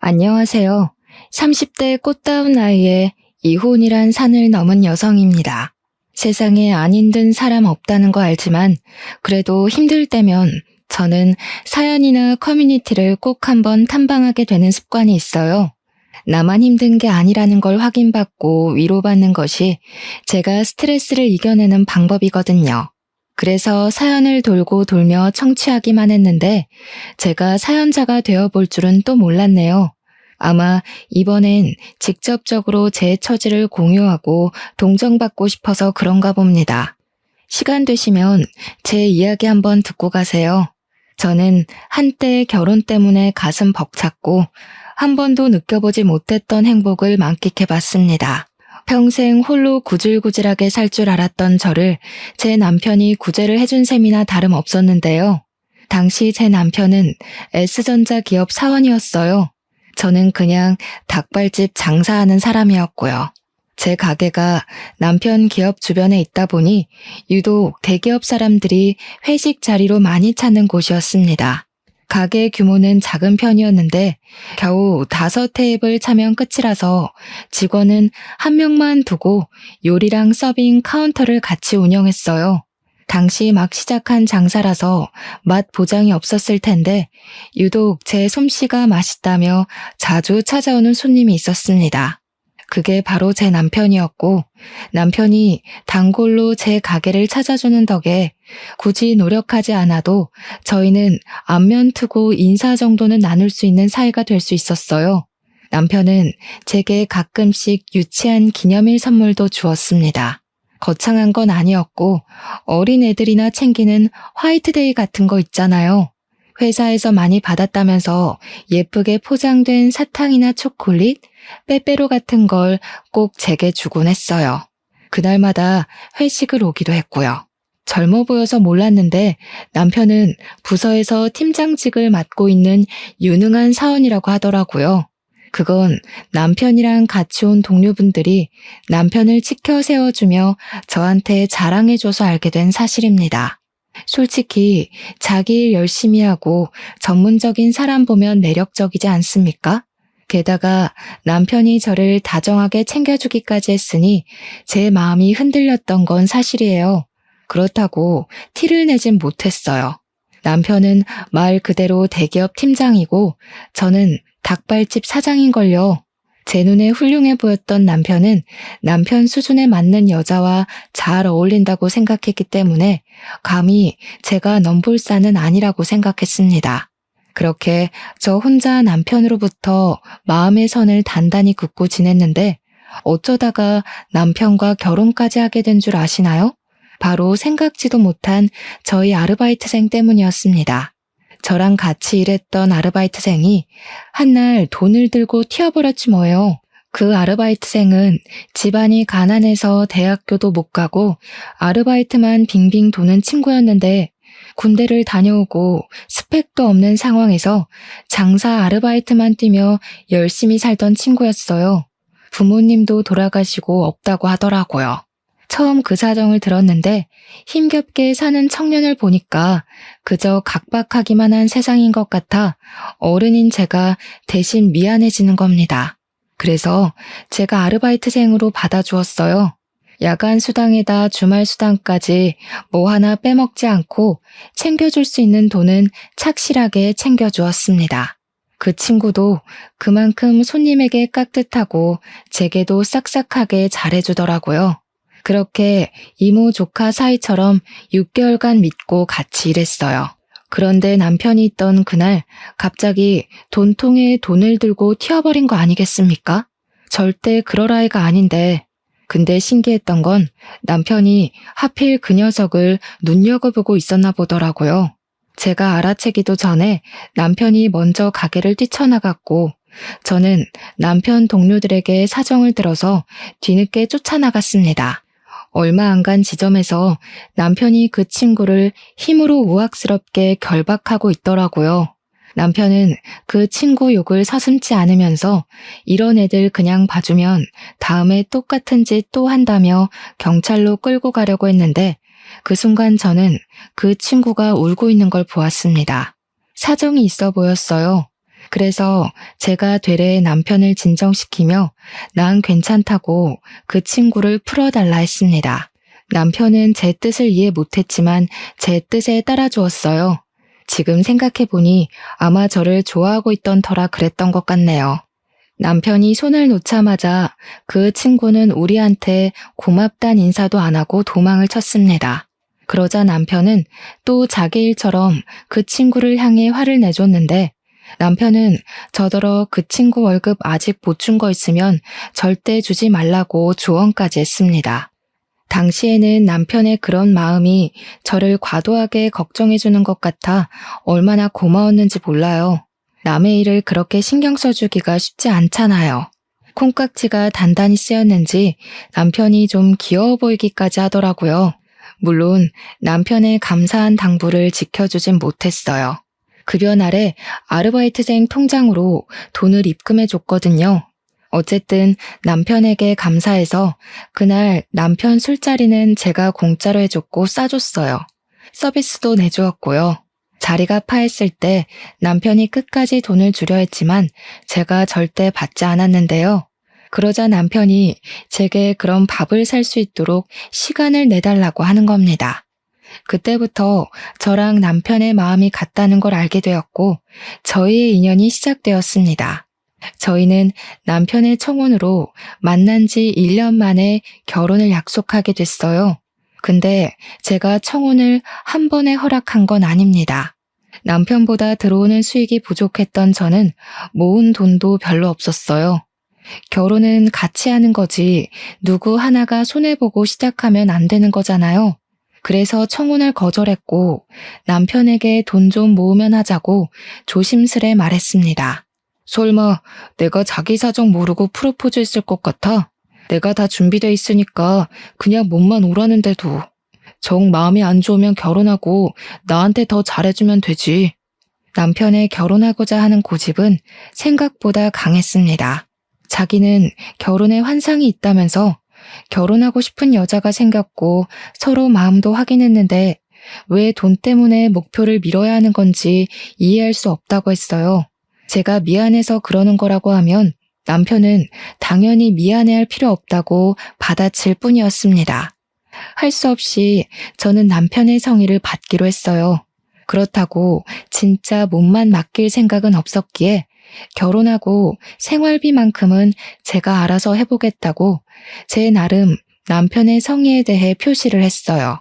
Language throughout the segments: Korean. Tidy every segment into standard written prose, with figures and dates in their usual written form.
안녕하세요. 30대 꽃다운 나이에 이혼이란 산을 넘은 여성입니다. 세상에 안 힘든 사람 없다는 거 알지만 그래도 힘들 때면 저는 사연이나 커뮤니티를 꼭 한번 탐방하게 되는 습관이 있어요. 나만 힘든 게 아니라는 걸 확인받고 위로받는 것이 제가 스트레스를 이겨내는 방법이거든요. 그래서 사연을 돌고 돌며 청취하기만 했는데 제가 사연자가 되어볼 줄은 또 몰랐네요. 아마 이번엔 직접적으로 제 처지를 공유하고 동정받고 싶어서 그런가 봅니다. 시간 되시면 제 이야기 한번 듣고 가세요. 저는 한때 결혼 때문에 가슴 벅찼고 한 번도 느껴보지 못했던 행복을 만끽해봤습니다. 평생 홀로 구질구질하게 살 줄 알았던 저를 제 남편이 구제를 해준 셈이나 다름없었는데요. 당시 제 남편은 S전자 기업 사원이었어요. 저는 그냥 닭발집 장사하는 사람이었고요. 제 가게가 남편 기업 주변에 있다 보니 유독 대기업 사람들이 회식 자리로 많이 찾는 곳이었습니다. 가게 규모는 작은 편이었는데 겨우 5테이블 차면 끝이라서 직원은 한 명만 두고 요리랑 서빙 카운터를 같이 운영했어요. 당시 막 시작한 장사라서 맛 보장이 없었을 텐데 유독 제 솜씨가 맛있다며 자주 찾아오는 손님이 있었습니다. 그게 바로 제 남편이었고 남편이 단골로 제 가게를 찾아주는 덕에 굳이 노력하지 않아도 저희는 안면 트고 인사 정도는 나눌 수 있는 사이가 될 수 있었어요. 남편은 제게 가끔씩 유치한 기념일 선물도 주었습니다. 거창한 건 아니었고 어린 애들이나 챙기는 화이트데이 같은 거 있잖아요. 회사에서 많이 받았다면서 예쁘게 포장된 사탕이나 초콜릿, 빼빼로 같은 걸 꼭 제게 주곤 했어요. 그날마다 회식을 오기도 했고요. 젊어 보여서 몰랐는데 남편은 부서에서 팀장직을 맡고 있는 유능한 사원이라고 하더라고요. 그건 남편이랑 같이 온 동료분들이 남편을 치켜 세워주며 저한테 자랑해줘서 알게 된 사실입니다. 솔직히 자기 일 열심히 하고 전문적인 사람 보면 매력적이지 않습니까? 게다가 남편이 저를 다정하게 챙겨주기까지 했으니 제 마음이 흔들렸던 건 사실이에요. 그렇다고 티를 내진 못했어요. 남편은 말 그대로 대기업 팀장이고 저는 닭발집 사장인걸요. 제 눈에 훌륭해 보였던 남편은 남편 수준에 맞는 여자와 잘 어울린다고 생각했기 때문에 감히 제가 넘볼산은 아니라고 생각했습니다. 그렇게 저 혼자 남편으로부터 마음의 선을 단단히 긋고 지냈는데 어쩌다가 남편과 결혼까지 하게 된 줄 아시나요? 바로 생각지도 못한 저희 아르바이트생 때문이었습니다. 저랑 같이 일했던 아르바이트생이 한날 돈을 들고 튀어버렸지 뭐예요. 그 아르바이트생은 집안이 가난해서 대학교도 못 가고 아르바이트만 빙빙 도는 친구였는데 군대를 다녀오고 스펙도 없는 상황에서 장사 아르바이트만 뛰며 열심히 살던 친구였어요. 부모님도 돌아가시고 없다고 하더라고요. 처음 그 사정을 들었는데 힘겹게 사는 청년을 보니까 그저 각박하기만 한 세상인 것 같아 어른인 제가 대신 미안해지는 겁니다. 그래서 제가 아르바이트생으로 받아주었어요. 야간 수당에다 주말 수당까지 뭐 하나 빼먹지 않고 챙겨줄 수 있는 돈은 착실하게 챙겨주었습니다. 그 친구도 그만큼 손님에게 깍듯하고 제게도 싹싹하게 잘해주더라고요. 그렇게 이모 조카 사이처럼 6개월간 믿고 같이 일했어요. 그런데 남편이 있던 그날 갑자기 돈통에 돈을 들고 튀어버린 거 아니겠습니까? 절대 그럴 아이가 아닌데. 근데 신기했던 건 남편이 하필 그 녀석을 눈여겨보고 있었나 보더라고요. 제가 알아채기도 전에 남편이 먼저 가게를 뛰쳐나갔고 저는 남편 동료들에게 사정을 들어서 뒤늦게 쫓아나갔습니다. 얼마 안 간 지점에서 남편이 그 친구를 힘으로 우악스럽게 결박하고 있더라고요. 남편은 그 친구 욕을 서슴지 않으면서 이런 애들 그냥 봐주면 다음에 똑같은 짓 또 한다며 경찰로 끌고 가려고 했는데 그 순간 저는 그 친구가 울고 있는 걸 보았습니다. 사정이 있어 보였어요. 그래서 제가 되레 남편을 진정시키며 난 괜찮다고 그 친구를 풀어달라 했습니다. 남편은 제 뜻을 이해 못했지만 제 뜻에 따라주었어요. 지금 생각해보니 아마 저를 좋아하고 있던 터라 그랬던 것 같네요. 남편이 손을 놓자마자 그 친구는 우리한테 고맙단 인사도 안 하고 도망을 쳤습니다. 그러자 남편은 또 자기 일처럼 그 친구를 향해 화를 내줬는데 남편은 저더러 그 친구 월급 아직 못 준 거 있으면 절대 주지 말라고 조언까지 했습니다. 당시에는 남편의 그런 마음이 저를 과도하게 걱정해주는 것 같아 얼마나 고마웠는지 몰라요. 남의 일을 그렇게 신경 써주기가 쉽지 않잖아요. 콩깍지가 단단히 쓰였는지 남편이 좀 귀여워 보이기까지 하더라고요. 물론 남편의 감사한 당부를 지켜주진 못했어요. 급여 날에 아르바이트생 통장으로 돈을 입금해줬거든요. 어쨌든 남편에게 감사해서 그날 남편 술자리는 제가 공짜로 해줬고 싸줬어요. 서비스도 내주었고요. 자리가 파했을 때 남편이 끝까지 돈을 주려 했지만 제가 절대 받지 않았는데요. 그러자 남편이 제게 그런 밥을 살 수 있도록 시간을 내달라고 하는 겁니다. 그때부터 저랑 남편의 마음이 같다는 걸 알게 되었고 저희의 인연이 시작되었습니다. 저희는 남편의 청혼으로 만난 지 1년 만에 결혼을 약속하게 됐어요. 근데 제가 청혼을 한 번에 허락한 건 아닙니다. 남편보다 들어오는 수익이 부족했던 저는 모은 돈도 별로 없었어요. 결혼은 같이 하는 거지 누구 하나가 손해보고 시작하면 안 되는 거잖아요. 그래서 청혼을 거절했고 남편에게 돈 좀 모으면 하자고 조심스레 말했습니다. 설마 내가 자기 사정 모르고 프로포즈 했을 것 같아? 내가 다 준비돼 있으니까 그냥 몸만 오라는데도. 정 마음이 안 좋으면 결혼하고 나한테 더 잘해주면 되지. 남편의 결혼하고자 하는 고집은 생각보다 강했습니다. 자기는 결혼에 환상이 있다면서 결혼하고 싶은 여자가 생겼고 서로 마음도 확인했는데 왜 돈 때문에 목표를 미뤄야 하는 건지 이해할 수 없다고 했어요. 제가 미안해서 그러는 거라고 하면 남편은 당연히 미안해할 필요 없다고 받아칠 뿐이었습니다. 할 수 없이 저는 남편의 성의를 받기로 했어요. 그렇다고 진짜 몸만 맡길 생각은 없었기에 결혼하고 생활비만큼은 제가 알아서 해보겠다고 제 나름 남편의 성의에 대해 표시를 했어요.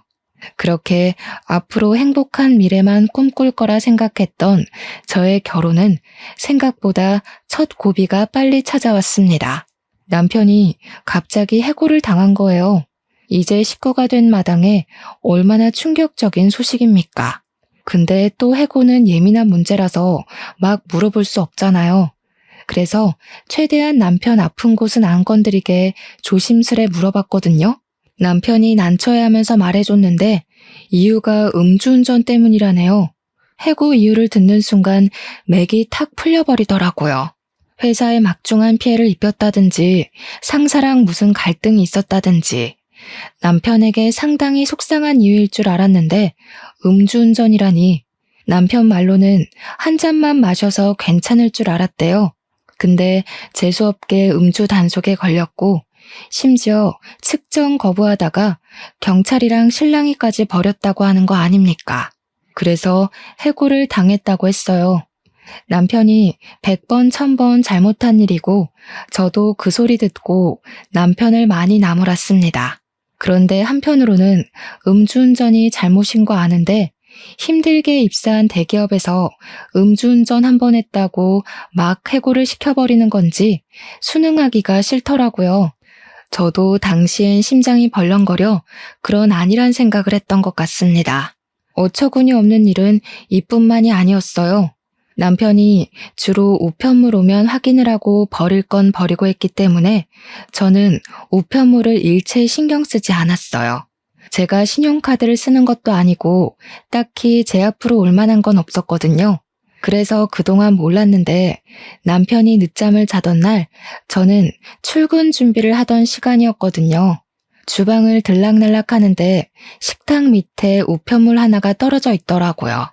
그렇게 앞으로 행복한 미래만 꿈꿀 거라 생각했던 저의 결혼은 생각보다 첫 고비가 빨리 찾아왔습니다. 남편이 갑자기 해고를 당한 거예요. 이제 식구가 된 마당에 얼마나 충격적인 소식입니까? 근데 또 해고는 예민한 문제라서 막 물어볼 수 없잖아요. 그래서 최대한 남편 아픈 곳은 안 건드리게 조심스레 물어봤거든요. 남편이 난처해하면서 말해줬는데 이유가 음주운전 때문이라네요. 해고 이유를 듣는 순간 맥이 탁 풀려버리더라고요. 회사에 막중한 피해를 입혔다든지 상사랑 무슨 갈등이 있었다든지 남편에게 상당히 속상한 이유일 줄 알았는데 음주운전이라니 남편 말로는 한 잔만 마셔서 괜찮을 줄 알았대요. 근데 재수없게 음주 단속에 걸렸고 심지어 측정 거부하다가 경찰이랑 실랑이까지 벌였다고 하는 거 아닙니까? 그래서 해고를 당했다고 했어요. 남편이 100번, 1000번 잘못한 일이고 저도 그 소리 듣고 남편을 많이 나무랐습니다. 그런데 한편으로는 음주운전이 잘못인 거 아는데 힘들게 입사한 대기업에서 음주운전 한 번 했다고 막 해고를 시켜버리는 건지 순응하기가 싫더라고요. 저도 당시엔 심장이 벌렁거려 그런 아니란 생각을 했던 것 같습니다. 어처구니 없는 일은 이뿐만이 아니었어요. 남편이 주로 우편물 오면 확인을 하고 버릴 건 버리고 했기 때문에 저는 우편물을 일체 신경 쓰지 않았어요. 제가 신용카드를 쓰는 것도 아니고 딱히 제 앞으로 올 만한 건 없었거든요. 그래서 그동안 몰랐는데 남편이 늦잠을 자던 날 저는 출근 준비를 하던 시간이었거든요. 주방을 들락날락 하는데 식탁 밑에 우편물 하나가 떨어져 있더라고요.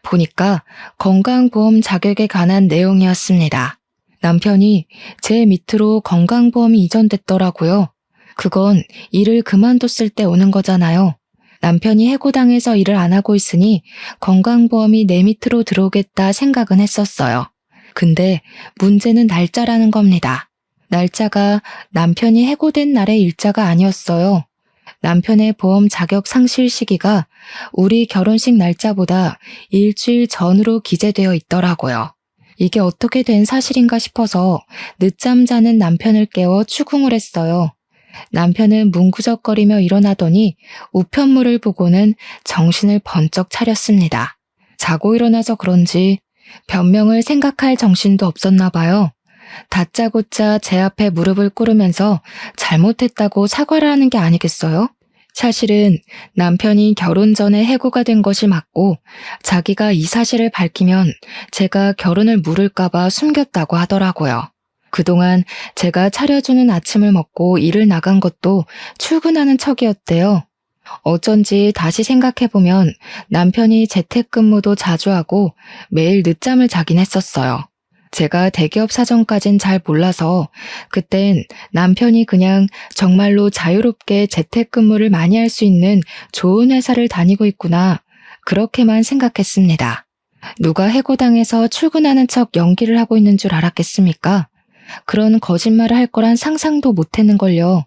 보니까 건강보험 자격에 관한 내용이었습니다. 남편이 제 밑으로 건강보험이 이전됐더라고요. 그건 일을 그만뒀을 때 오는 거잖아요. 남편이 해고당해서 일을 안 하고 있으니 건강보험이 내 밑으로 들어오겠다 생각은 했었어요. 근데 문제는 날짜라는 겁니다. 날짜가 남편이 해고된 날의 일자가 아니었어요. 남편의 보험 자격 상실 시기가 우리 결혼식 날짜보다 일주일 전으로 기재되어 있더라고요. 이게 어떻게 된 사실인가 싶어서 늦잠 자는 남편을 깨워 추궁을 했어요. 남편은 뭉구적거리며 일어나더니 우편물을 보고는 정신을 번쩍 차렸습니다. 자고 일어나서 그런지 변명을 생각할 정신도 없었나 봐요. 다짜고짜 제 앞에 무릎을 꿇으면서 잘못했다고 사과를 하는 게 아니겠어요? 사실은 남편이 결혼 전에 해고가 된 것이 맞고 자기가 이 사실을 밝히면 제가 결혼을 물을까봐 숨겼다고 하더라고요. 그동안 제가 차려주는 아침을 먹고 일을 나간 것도 출근하는 척이었대요. 어쩐지 다시 생각해보면 남편이 재택근무도 자주 하고 매일 늦잠을 자긴 했었어요. 제가 대기업 사정까진 잘 몰라서 그땐 남편이 그냥 정말로 자유롭게 재택근무를 많이 할 수 있는 좋은 회사를 다니고 있구나, 그렇게만 생각했습니다. 누가 해고당해서 출근하는 척 연기를 하고 있는 줄 알았겠습니까? 그런 거짓말을 할 거란 상상도 못했는걸요.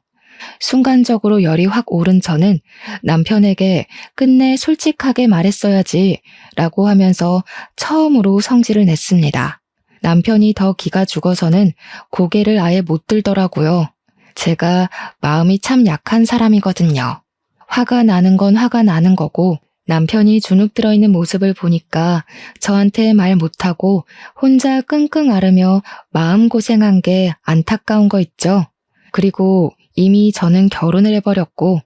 순간적으로 열이 확 오른 저는 남편에게 끝내 솔직하게 말했어야지 라고 하면서 처음으로 성질을 냈습니다. 남편이 더 기가 죽어서는 고개를 아예 못 들더라고요. 제가 마음이 참 약한 사람이거든요. 화가 나는 건 화가 나는 거고 남편이 주눅 들어있는 모습을 보니까 저한테 말 못하고 혼자 끙끙 앓으며 마음고생한 게 안타까운 거 있죠. 그리고 이미 저는 결혼을 해버렸고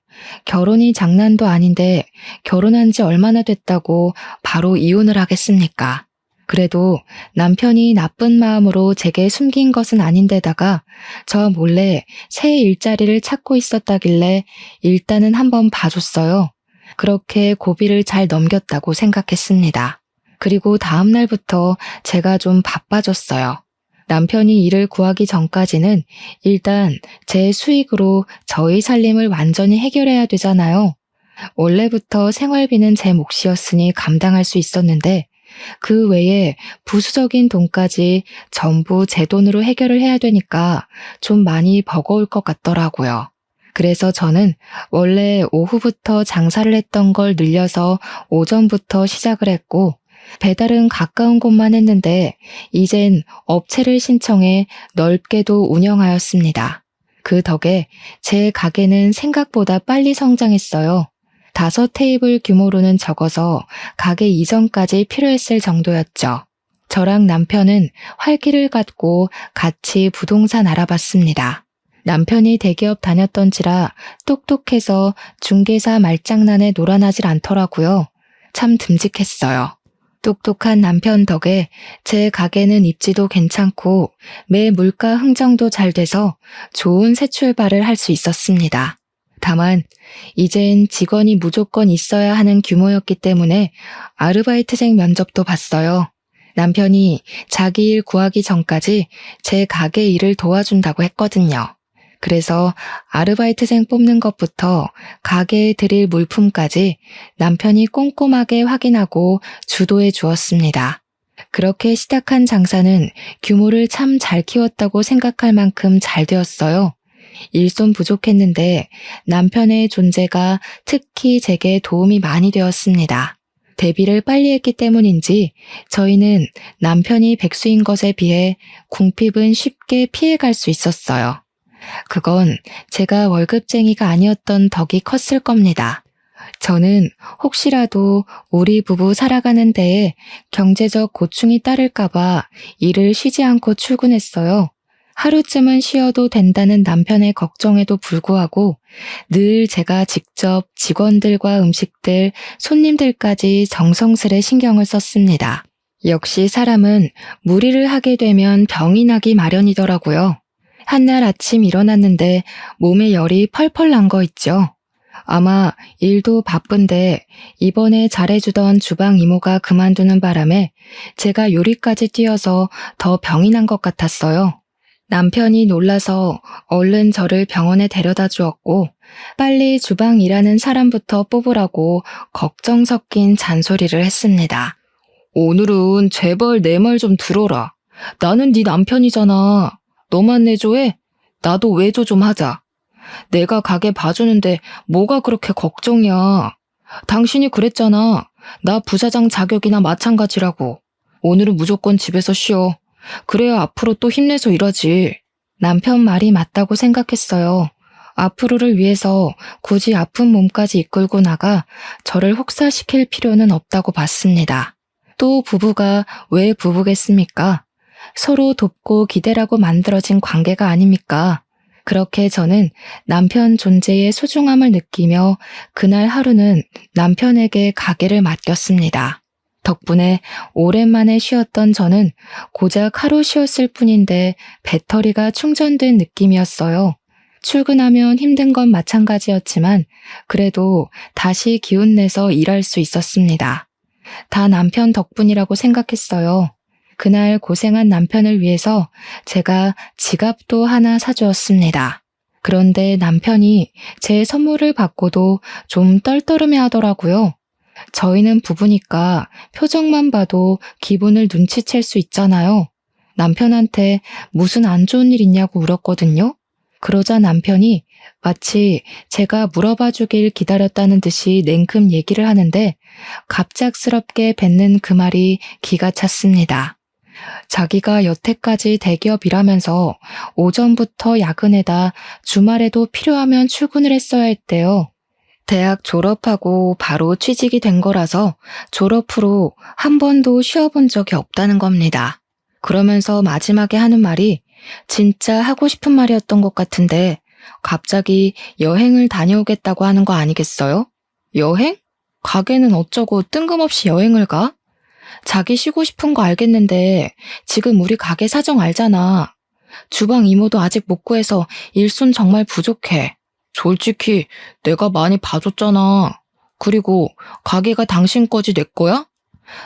결혼이 장난도 아닌데 결혼한 지 얼마나 됐다고 바로 이혼을 하겠습니까? 그래도 남편이 나쁜 마음으로 제게 숨긴 것은 아닌데다가 저 몰래 새 일자리를 찾고 있었다길래 일단은 한번 봐줬어요. 그렇게 고비를 잘 넘겼다고 생각했습니다. 그리고 다음 날부터 제가 좀 바빠졌어요. 남편이 일을 구하기 전까지는 일단 제 수익으로 저희 살림을 완전히 해결해야 되잖아요. 원래부터 생활비는 제 몫이었으니 감당할 수 있었는데 그 외에 부수적인 돈까지 전부 제 돈으로 해결을 해야 되니까 좀 많이 버거울 것 같더라고요. 그래서 저는 원래 오후부터 장사를 했던 걸 늘려서 오전부터 시작을 했고 배달은 가까운 곳만 했는데 이젠 업체를 신청해 넓게도 운영하였습니다. 그 덕에 제 가게는 생각보다 빨리 성장했어요. 5테이블 규모로는 적어서 가게 이전까지 필요했을 정도였죠. 저랑 남편은 활기를 갖고 같이 부동산 알아봤습니다. 남편이 대기업 다녔던지라 똑똑해서 중개사 말장난에 놀아나질 않더라고요. 참 듬직했어요. 똑똑한 남편 덕에 제 가게는 입지도 괜찮고 매 물가 흥정도 잘 돼서 좋은 새 출발을 할 수 있었습니다. 다만 이젠 직원이 무조건 있어야 하는 규모였기 때문에 아르바이트생 면접도 봤어요. 남편이 자기 일 구하기 전까지 제 가게 일을 도와준다고 했거든요. 그래서 아르바이트생 뽑는 것부터 가게에 드릴 물품까지 남편이 꼼꼼하게 확인하고 주도해 주었습니다. 그렇게 시작한 장사는 규모를 참 잘 키웠다고 생각할 만큼 잘 되었어요. 일손 부족했는데 남편의 존재가 특히 제게 도움이 많이 되었습니다. 데뷔를 빨리 했기 때문인지 저희는 남편이 백수인 것에 비해 궁핍은 쉽게 피해갈 수 있었어요. 그건 제가 월급쟁이가 아니었던 덕이 컸을 겁니다. 저는 혹시라도 우리 부부 살아가는 데에 경제적 고충이 따를까봐 일을 쉬지 않고 출근했어요. 하루쯤은 쉬어도 된다는 남편의 걱정에도 불구하고 늘 제가 직접 직원들과 음식들, 손님들까지 정성스레 신경을 썼습니다. 역시 사람은 무리를 하게 되면 병이 나기 마련이더라고요. 한날 아침 일어났는데 몸에 열이 펄펄 난 거 있죠. 아마 일도 바쁜데 이번에 잘해주던 주방 이모가 그만두는 바람에 제가 요리까지 뛰어서 더 병이 난 것 같았어요. 남편이 놀라서 얼른 저를 병원에 데려다 주었고 빨리 주방 일하는 사람부터 뽑으라고 걱정 섞인 잔소리를 했습니다. 오늘은 제발 내 말 좀 들어라. 나는 네 남편이잖아. 너만 내조해? 나도 외조 좀 하자. 내가 가게 봐주는데 뭐가 그렇게 걱정이야. 당신이 그랬잖아. 나 부사장 자격이나 마찬가지라고. 오늘은 무조건 집에서 쉬어. 그래야 앞으로 또 힘내서 일하지. 남편 말이 맞다고 생각했어요. 앞으로를 위해서 굳이 아픈 몸까지 이끌고 나가 저를 혹사시킬 필요는 없다고 봤습니다. 또 부부가 왜 부부겠습니까? 서로 돕고 기대라고 만들어진 관계가 아닙니까? 그렇게 저는 남편 존재의 소중함을 느끼며 그날 하루는 남편에게 가게를 맡겼습니다. 덕분에 오랜만에 쉬었던 저는 고작 하루 쉬었을 뿐인데 배터리가 충전된 느낌이었어요. 출근하면 힘든 건 마찬가지였지만 그래도 다시 기운내서 일할 수 있었습니다. 다 남편 덕분이라고 생각했어요. 그날 고생한 남편을 위해서 제가 지갑도 하나 사주었습니다. 그런데 남편이 제 선물을 받고도 좀 떨떠름해 하더라고요. 저희는 부부니까 표정만 봐도 기분을 눈치챌 수 있잖아요. 남편한테 무슨 안 좋은 일 있냐고 물었거든요. 그러자 남편이 마치 제가 물어봐 주길 기다렸다는 듯이 냉큼 얘기를 하는데 갑작스럽게 뱉는 그 말이 기가 찼습니다. 자기가 여태까지 대기업 일하면서 오전부터 야근에다 주말에도 필요하면 출근을 했어야 했대요. 대학 졸업하고 바로 취직이 된 거라서 졸업 후로 한 번도 쉬어본 적이 없다는 겁니다. 그러면서 마지막에 하는 말이 진짜 하고 싶은 말이었던 것 같은데 갑자기 여행을 다녀오겠다고 하는 거 아니겠어요? 여행? 가게는 어쩌고 뜬금없이 여행을 가? 자기 쉬고 싶은 거 알겠는데 지금 우리 가게 사정 알잖아. 주방 이모도 아직 못 구해서 일손 정말 부족해. 솔직히 내가 많이 봐줬잖아. 그리고 가게가 당신 거지 내 거야?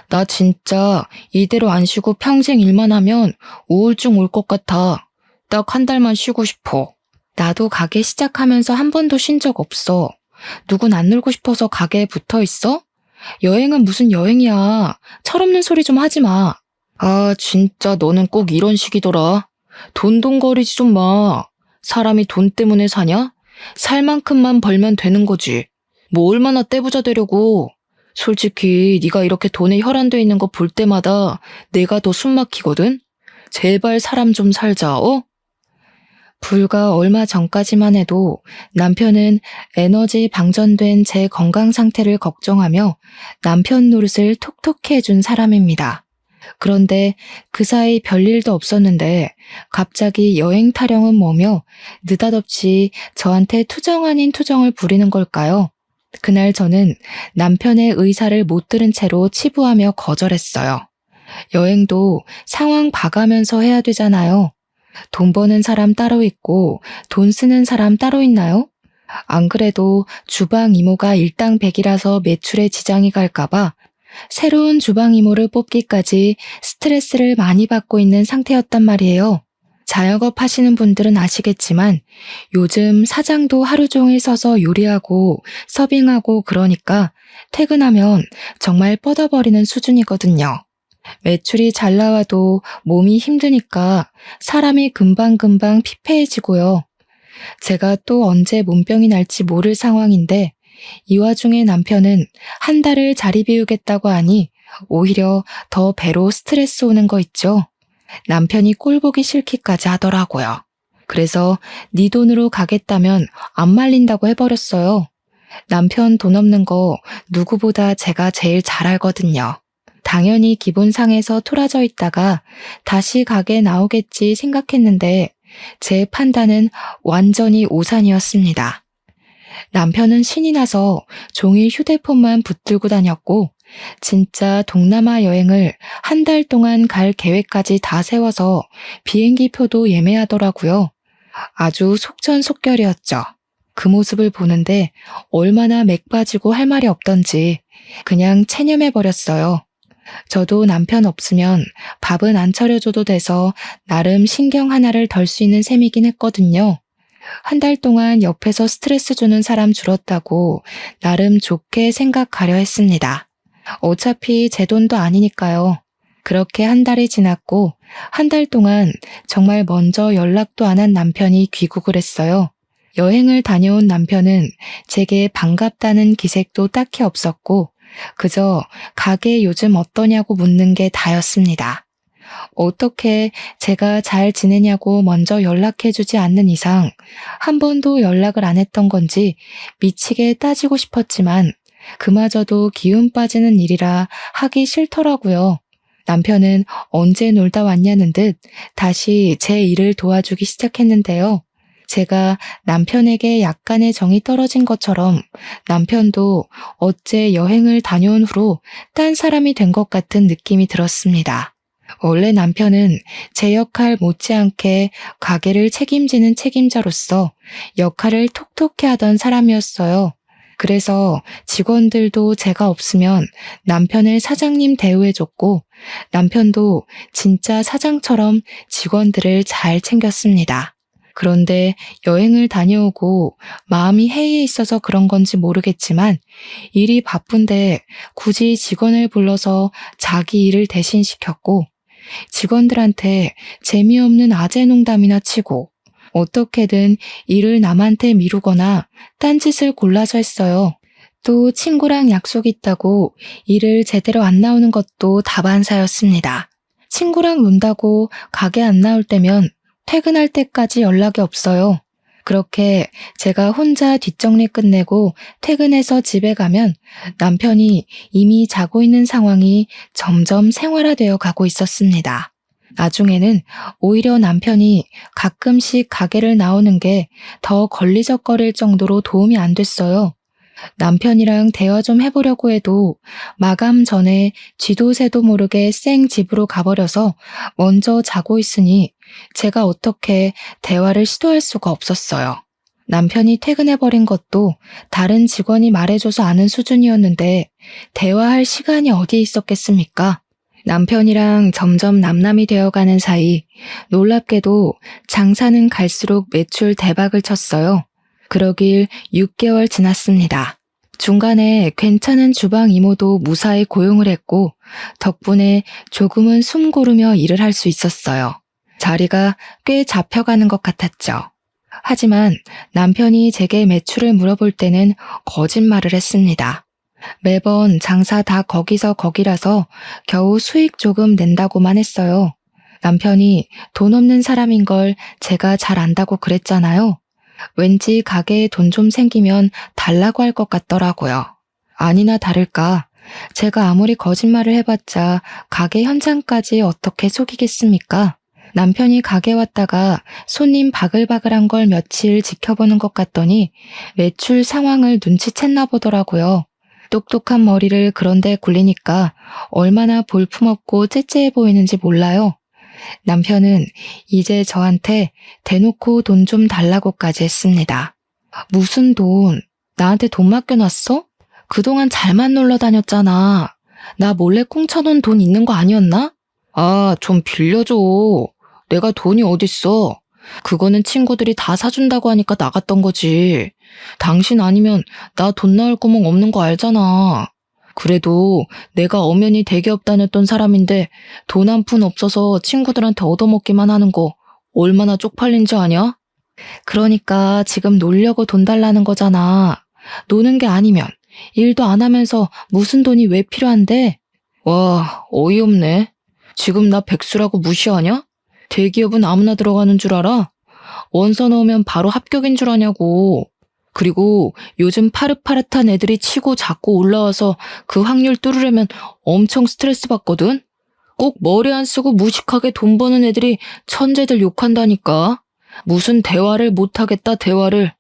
나 진짜 이대로 안 쉬고 평생 일만 하면 우울증 올 것 같아. 딱 한 달만 쉬고 싶어. 나도 가게 시작하면서 한 번도 쉰 적 없어. 누군 안 놀고 싶어서 가게에 붙어 있어? 여행은 무슨 여행이야. 철없는 소리 좀 하지 마. 아, 진짜 너는 꼭 이런 식이더라. 돈돈거리지 좀 마. 사람이 돈 때문에 사냐? 살 만큼만 벌면 되는 거지. 뭐 얼마나 떼부자 되려고. 솔직히 네가 이렇게 돈에 혈안돼 있는 거 볼 때마다 내가 더 숨 막히거든. 제발 사람 좀 살자, 어? 불과 얼마 전까지만 해도 남편은 에너지 방전된 제 건강 상태를 걱정하며 남편 노릇을 톡톡히 해준 사람입니다. 그런데 그 사이 별일도 없었는데 갑자기 여행 타령은 뭐며 느닷없이 저한테 투정 아닌 투정을 부리는 걸까요? 그날 저는 남편의 의사를 못 들은 채로 치부하며 거절했어요. 여행도 상황 봐가면서 해야 되잖아요. 돈 버는 사람 따로 있고 돈 쓰는 사람 따로 있나요? 안 그래도 주방 이모가 일당백이라서 매출에 지장이 갈까봐 새로운 주방 이모를 뽑기까지 스트레스를 많이 받고 있는 상태였단 말이에요. 자영업 하시는 분들은 아시겠지만 요즘 사장도 하루 종일 서서 요리하고 서빙하고 그러니까 퇴근하면 정말 뻗어버리는 수준이거든요. 매출이 잘 나와도 몸이 힘드니까 사람이 금방금방 피폐해지고요. 제가 또 언제 몸병이 날지 모를 상황인데 이 와중에 남편은 한 달을 자리 비우겠다고 하니 오히려 더 배로 스트레스 오는 거 있죠. 남편이 꼴 보기 싫기까지 하더라고요. 그래서 네 돈으로 가겠다면 안 말린다고 해버렸어요. 남편 돈 없는 거 누구보다 제가 제일 잘 알거든요. 당연히 기본상에서 토라져 있다가 다시 가게 나오겠지 생각했는데 제 판단은 완전히 오산이었습니다. 남편은 신이 나서 종일 휴대폰만 붙들고 다녔고 진짜 동남아 여행을 한 달 동안 갈 계획까지 다 세워서 비행기 표도 예매하더라고요. 아주 속전속결이었죠. 그 모습을 보는데 얼마나 맥 빠지고 할 말이 없던지 그냥 체념해버렸어요. 저도 남편 없으면 밥은 안 차려줘도 돼서 나름 신경 하나를 덜 수 있는 셈이긴 했거든요. 한 달 동안 옆에서 스트레스 주는 사람 줄었다고 나름 좋게 생각하려 했습니다. 어차피 제 돈도 아니니까요. 그렇게 한 달이 지났고 한 달 동안 정말 먼저 연락도 안 한 남편이 귀국을 했어요. 여행을 다녀온 남편은 제게 반갑다는 기색도 딱히 없었고 그저 가게 요즘 어떠냐고 묻는 게 다였습니다. 어떻게 제가 잘 지내냐고 먼저 연락해주지 않는 이상 한 번도 연락을 안 했던 건지 미치게 따지고 싶었지만 그마저도 기운 빠지는 일이라 하기 싫더라고요. 남편은 언제 놀다 왔냐는 듯 다시 제 일을 도와주기 시작했는데요. 제가 남편에게 약간의 정이 떨어진 것처럼 남편도 어째 여행을 다녀온 후로 딴 사람이 된 것 같은 느낌이 들었습니다. 원래 남편은 제 역할 못지않게 가게를 책임지는 책임자로서 역할을 톡톡히 하던 사람이었어요. 그래서 직원들도 제가 없으면 남편을 사장님 대우해줬고 남편도 진짜 사장처럼 직원들을 잘 챙겼습니다. 그런데 여행을 다녀오고 마음이 해이해 있어서 그런 건지 모르겠지만 일이 바쁜데 굳이 직원을 불러서 자기 일을 대신 시켰고 직원들한테 재미없는 아재 농담이나 치고 어떻게든 일을 남한테 미루거나 딴짓을 골라서 했어요. 또 친구랑 약속 있다고 일을 제대로 안 나오는 것도 다반사였습니다. 친구랑 논다고 가게 안 나올 때면 퇴근할 때까지 연락이 없어요. 그렇게 제가 혼자 뒷정리 끝내고 퇴근해서 집에 가면 남편이 이미 자고 있는 상황이 점점 생활화되어 가고 있었습니다. 나중에는 오히려 남편이 가끔씩 가게를 나오는 게 더 걸리적거릴 정도로 도움이 안 됐어요. 남편이랑 대화 좀 해보려고 해도 마감 전에 쥐도 새도 모르게 쌩 집으로 가버려서 먼저 자고 있으니 제가 어떻게 대화를 시도할 수가 없었어요. 남편이 퇴근해버린 것도 다른 직원이 말해줘서 아는 수준이었는데 대화할 시간이 어디 있었겠습니까? 남편이랑 점점 남남이 되어가는 사이 놀랍게도 장사는 갈수록 매출 대박을 쳤어요. 그러길 6개월 지났습니다. 중간에 괜찮은 주방 이모도 무사히 고용을 했고 덕분에 조금은 숨 고르며 일을 할 수 있었어요. 자리가 꽤 잡혀가는 것 같았죠. 하지만 남편이 제게 매출을 물어볼 때는 거짓말을 했습니다. 매번 장사 다 거기서 거기라서 겨우 수익 조금 낸다고만 했어요. 남편이 돈 없는 사람인 걸 제가 잘 안다고 그랬잖아요. 왠지 가게에 돈 좀 생기면 달라고 할 것 같더라고요. 아니나 다를까 제가 아무리 거짓말을 해봤자 가게 현장까지 어떻게 속이겠습니까? 남편이 가게 왔다가 손님 바글바글한 걸 며칠 지켜보는 것 같더니 매출 상황을 눈치챘나 보더라고요. 똑똑한 머리를 그런데 굴리니까 얼마나 볼품없고 째째해 보이는지 몰라요. 남편은 이제 저한테 대놓고 돈 좀 달라고까지 했습니다. 무슨 돈? 나한테 돈 맡겨놨어? 그동안 잘만 놀러 다녔잖아. 나 몰래 꽁쳐놓은 돈 있는 거 아니었나? 아, 좀 빌려줘. 내가 돈이 어딨어. 그거는 친구들이 다 사준다고 하니까 나갔던 거지. 당신 아니면 나 돈 나올 구멍 없는 거 알잖아. 그래도 내가 엄연히 대기업 다녔던 사람인데 돈 한 푼 없어서 친구들한테 얻어먹기만 하는 거 얼마나 쪽팔린지 아냐? 그러니까 지금 놀려고 돈 달라는 거잖아. 노는 게 아니면 일도 안 하면서 무슨 돈이 왜 필요한데? 와, 어이없네. 지금 나 백수라고 무시하냐? 대기업은 아무나 들어가는 줄 알아? 원서 넣으면 바로 합격인 줄 아냐고. 그리고 요즘 파릇파릇한 애들이 치고 자꾸 올라와서 그 확률 뚫으려면 엄청 스트레스 받거든? 꼭 머리 안 쓰고 무식하게 돈 버는 애들이 천재들 욕한다니까. 무슨 대화를 못하겠다 대화를.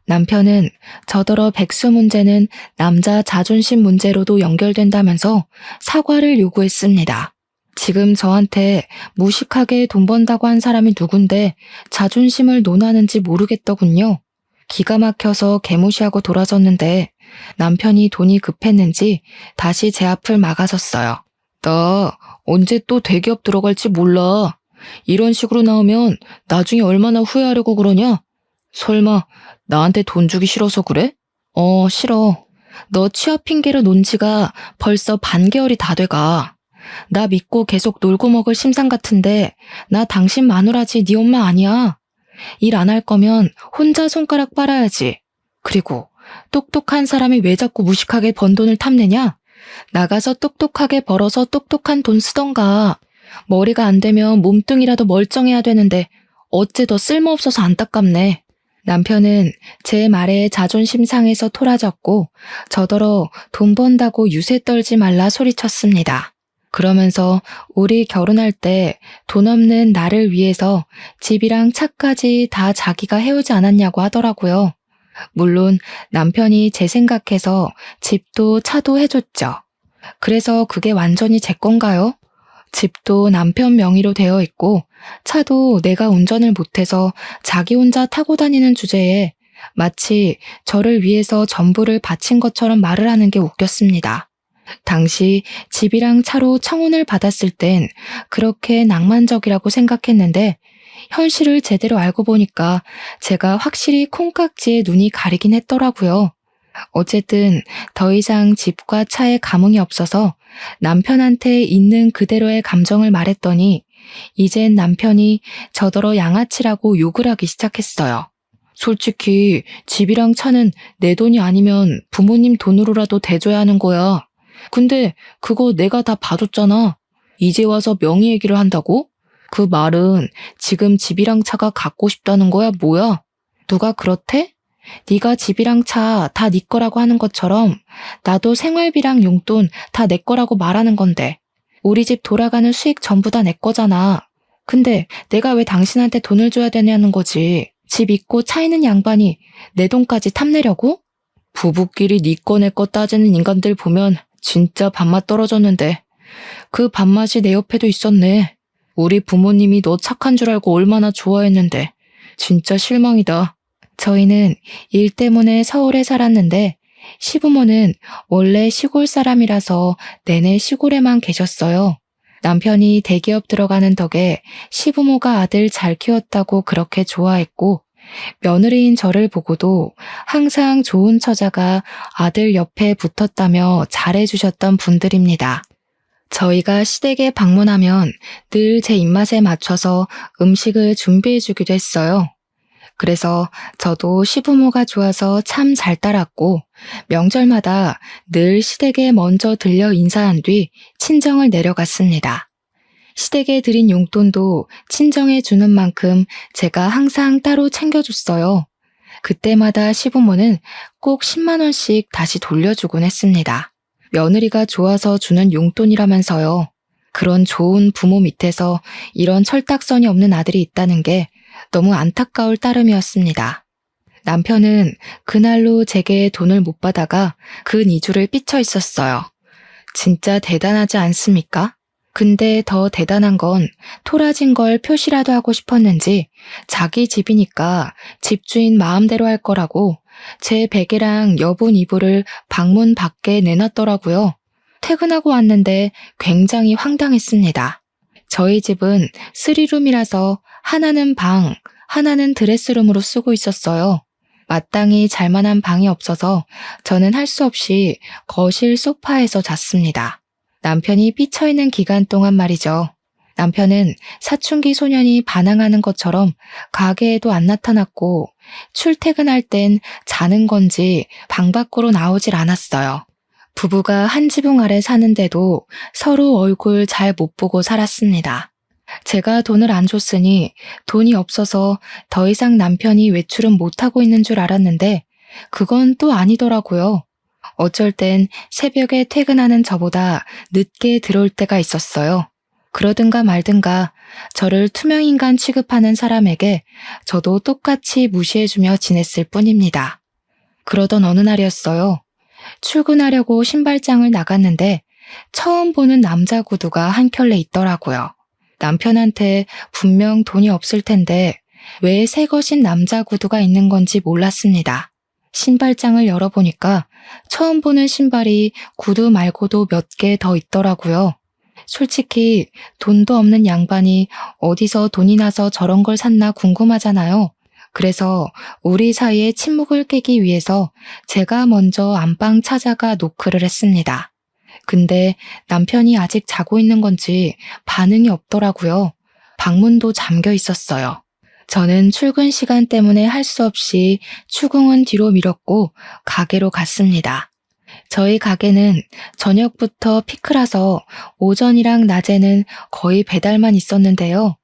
남편은 저더러 백수 문제는 남자 자존심 문제로도 연결된다면서 사과를 요구했습니다. 지금 저한테 무식하게 돈 번다고 한 사람이 누군데 자존심을 논하는지 모르겠더군요. 기가 막혀서 개무시하고 돌아섰는데 남편이 돈이 급했는지 다시 제 앞을 막아섰어요. 나 언제 또 대기업 들어갈지 몰라. 이런 식으로 나오면 나중에 얼마나 후회하려고 그러냐? 설마 나한테 돈 주기 싫어서 그래? 싫어. 너 취업 핑계로 논 지가 벌써 반개월이 다 돼가. 나 믿고 계속 놀고 먹을 심상 같은데 나 당신 마누라지 네 엄마 아니야. 일 안 할 거면 혼자 손가락 빨아야지. 그리고 똑똑한 사람이 왜 자꾸 무식하게 번 돈을 탐내냐? 나가서 똑똑하게 벌어서 똑똑한 돈 쓰던가. 머리가 안 되면 몸뚱이라도 멀쩡해야 되는데 어째 더 쓸모없어서 안타깝네. 남편은 제 말에 자존심 상해서 토라졌고 저더러 돈 번다고 유세 떨지 말라 소리쳤습니다. 그러면서 우리 결혼할 때 돈 없는 나를 위해서 집이랑 차까지 다 자기가 해오지 않았냐고 하더라고요. 물론 남편이 제 생각해서 집도 차도 해줬죠. 그래서 그게 완전히 제 건가요? 집도 남편 명의로 되어 있고 차도 내가 운전을 못해서 자기 혼자 타고 다니는 주제에 마치 저를 위해서 전부를 바친 것처럼 말을 하는 게 웃겼습니다. 당시 집이랑 차로 청혼을 받았을 땐 그렇게 낭만적이라고 생각했는데 현실을 제대로 알고 보니까 제가 확실히 콩깍지에 눈이 가리긴 했더라고요. 어쨌든 더 이상 집과 차에 감흥이 없어서 남편한테 있는 그대로의 감정을 말했더니 이젠 남편이 저더러 양아치라고 욕을 하기 시작했어요. 솔직히 집이랑 차는 내 돈이 아니면 부모님 돈으로라도 대줘야 하는 거야. 근데 그거 내가 다 봐줬잖아. 이제 와서 명의 얘기를 한다고? 그 말은 지금 집이랑 차가 갖고 싶다는 거야, 뭐야? 누가 그렇대? 네가 집이랑 차 다 네 거라고 하는 것처럼 나도 생활비랑 용돈 다 내 거라고 말하는 건데 우리 집 돌아가는 수익 전부 다 내 거잖아. 근데 내가 왜 당신한테 돈을 줘야 되냐는 거지. 집 있고 차 있는 양반이 내 돈까지 탐내려고? 부부끼리 네 거 내 거 따지는 인간들 보면 진짜 밥맛 떨어졌는데 그 밥맛이 내 옆에도 있었네. 우리 부모님이 너 착한 줄 알고 얼마나 좋아했는데 진짜 실망이다. 저희는 일 때문에 서울에 살았는데 시부모는 원래 시골 사람이라서 내내 시골에만 계셨어요. 남편이 대기업 들어가는 덕에 시부모가 아들 잘 키웠다고 그렇게 좋아했고 며느리인 저를 보고도 항상 좋은 처자가 아들 옆에 붙었다며 잘해주셨던 분들입니다. 저희가 시댁에 방문하면 늘 제 입맛에 맞춰서 음식을 준비해주기도 했어요. 그래서 저도 시부모가 좋아서 참 잘 따랐고 명절마다 늘 시댁에 먼저 들려 인사한 뒤 친정을 내려갔습니다. 시댁에 드린 용돈도 친정에 주는 만큼 제가 항상 따로 챙겨줬어요. 그때마다 시부모는 꼭 10만 원씩 다시 돌려주곤 했습니다. 며느리가 좋아서 주는 용돈이라면서요. 그런 좋은 부모 밑에서 이런 철딱선이 없는 아들이 있다는 게 너무 안타까울 따름이었습니다. 남편은 그날로 제게 돈을 못 받아가 근 2주를 삐쳐 있었어요. 진짜 대단하지 않습니까? 근데 더 대단한 건 토라진 걸 표시라도 하고 싶었는지 자기 집이니까 집주인 마음대로 할 거라고 제 베개랑 여분 이불을 방문 밖에 내놨더라고요. 퇴근하고 왔는데 굉장히 황당했습니다. 저희 집은 3룸이라서 하나는 방, 하나는 드레스룸으로 쓰고 있었어요. 마땅히 잘만한 방이 없어서 저는 할 수 없이 거실 소파에서 잤습니다. 남편이 삐쳐있는 기간 동안 말이죠. 남편은 사춘기 소년이 반항하는 것처럼 가게에도 안 나타났고 출퇴근할 땐 자는 건지 방 밖으로 나오질 않았어요. 부부가 한 지붕 아래 사는데도 서로 얼굴 잘 못 보고 살았습니다. 제가 돈을 안 줬으니 돈이 없어서 더 이상 남편이 외출은 못하고 있는 줄 알았는데 그건 또 아니더라고요. 어쩔 땐 새벽에 퇴근하는 저보다 늦게 들어올 때가 있었어요. 그러든가 말든가 저를 투명인간 취급하는 사람에게 저도 똑같이 무시해주며 지냈을 뿐입니다. 그러던 어느 날이었어요. 출근하려고 신발장을 나갔는데 처음 보는 남자 구두가 한 켤레 있더라고요. 남편한테 분명 돈이 없을 텐데 왜 새 것인 남자 구두가 있는 건지 몰랐습니다. 신발장을 열어보니까 처음 보는 신발이 구두 말고도 몇 개 더 있더라고요. 솔직히 돈도 없는 양반이 어디서 돈이 나서 저런 걸 샀나 궁금하잖아요. 그래서 우리 사이에 침묵을 깨기 위해서 제가 먼저 안방 찾아가 노크를 했습니다. 근데 남편이 아직 자고 있는 건지 반응이 없더라고요. 방문도 잠겨 있었어요. 저는 출근 시간 때문에 할 수 없이 추궁은 뒤로 미뤘고 가게로 갔습니다. 저희 가게는 저녁부터 피크라서 오전이랑 낮에는 거의 배달만 있었는데요.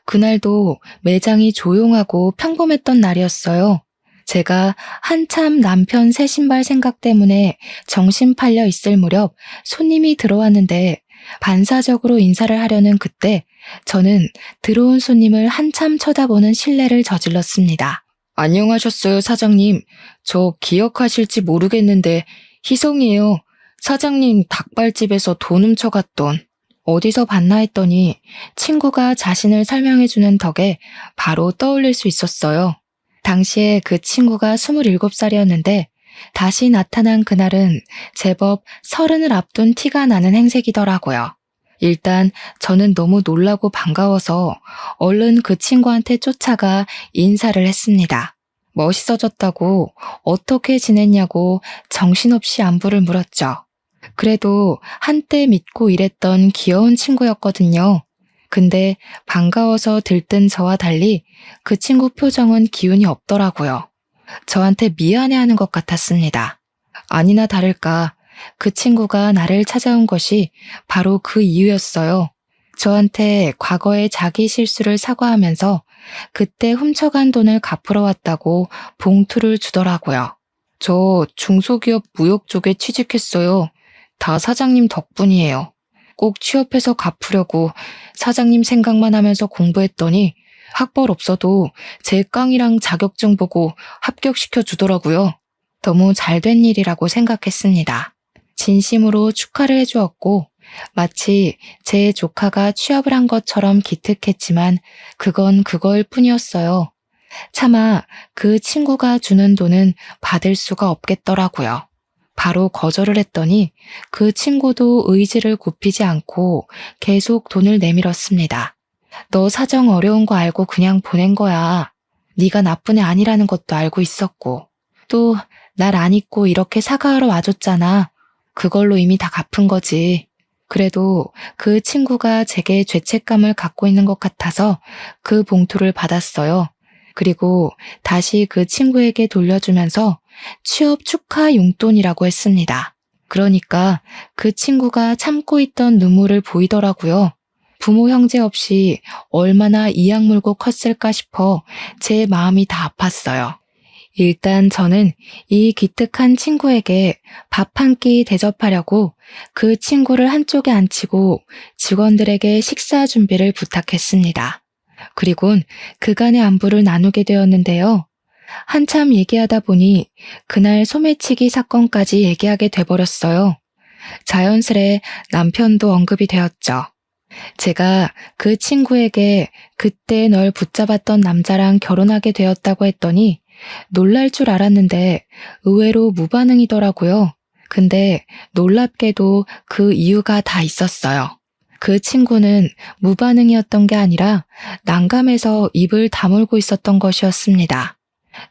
그날도 매장이 조용하고 평범했던 날이었어요. 제가 한참 남편 새 신발 생각 때문에 정신 팔려 있을 무렵 손님이 들어왔는데 반사적으로 인사를 하려는 그때 저는 들어온 손님을 한참 쳐다보는 실례를 저질렀습니다. 안녕하셨어요, 사장님. 저 기억하실지 모르겠는데 희성이에요. 사장님 닭발집에서 돈 훔쳐갔던. 어디서 봤나 했더니 친구가 자신을 설명해주는 덕에 바로 떠올릴 수 있었어요. 당시에 그 친구가 27살이었는데 다시 나타난 그날은 제법 30을 앞둔 티가 나는 행색이더라고요. 일단 저는 너무 놀라고 반가워서 얼른 그 친구한테 쫓아가 인사를 했습니다. 멋있어졌다고 어떻게 지냈냐고 정신없이 안부를 물었죠. 그래도 한때 믿고 일했던 귀여운 친구였거든요. 근데 반가워서 들뜬 저와 달리 그 친구 표정은 기운이 없더라고요. 저한테 미안해하는 것 같았습니다. 아니나 다를까 그 친구가 나를 찾아온 것이 바로 그 이유였어요. 저한테 과거의 자기 실수를 사과하면서 그때 훔쳐간 돈을 갚으러 왔다고 봉투를 주더라고요. 저 중소기업 무역 쪽에 취직했어요. 다 사장님 덕분이에요. 꼭 취업해서 갚으려고 사장님 생각만 하면서 공부했더니 학벌 없어도 제 깡이랑 자격증 보고 합격시켜 주더라고요. 너무 잘된 일이라고 생각했습니다. 진심으로 축하를 해주었고 마치 제 조카가 취업을 한 것처럼 기특했지만 그건 그거일 뿐이었어요. 차마 그 친구가 주는 돈은 받을 수가 없겠더라고요. 바로 거절을 했더니 그 친구도 의지를 굽히지 않고 계속 돈을 내밀었습니다. 너 사정 어려운 거 알고 그냥 보낸 거야. 네가 나쁜 애 아니라는 것도 알고 있었고 또 날 안 잊고 이렇게 사과하러 와줬잖아. 그걸로 이미 다 갚은 거지. 그래도 그 친구가 제게 죄책감을 갖고 있는 것 같아서 그 봉투를 받았어요. 그리고 다시 그 친구에게 돌려주면서 취업 축하 용돈이라고 했습니다. 그러니까 그 친구가 참고 있던 눈물을 보이더라고요. 부모 형제 없이 얼마나 이악 물고 컸을까 싶어 제 마음이 다 아팠어요. 일단 저는 이 기특한 친구에게 밥 한 끼 대접하려고 그 친구를 한쪽에 앉히고 직원들에게 식사 준비를 부탁했습니다. 그리곤 그간의 안부를 나누게 되었는데요. 한참 얘기하다 보니 그날 소매치기 사건까지 얘기하게 돼버렸어요. 자연스레 남편도 언급이 되었죠. 제가 그 친구에게 그때 널 붙잡았던 남자랑 결혼하게 되었다고 했더니 놀랄 줄 알았는데 의외로 무반응이더라고요. 근데 놀랍게도 그 이유가 다 있었어요. 그 친구는 무반응이었던 게 아니라 난감해서 입을 다물고 있었던 것이었습니다.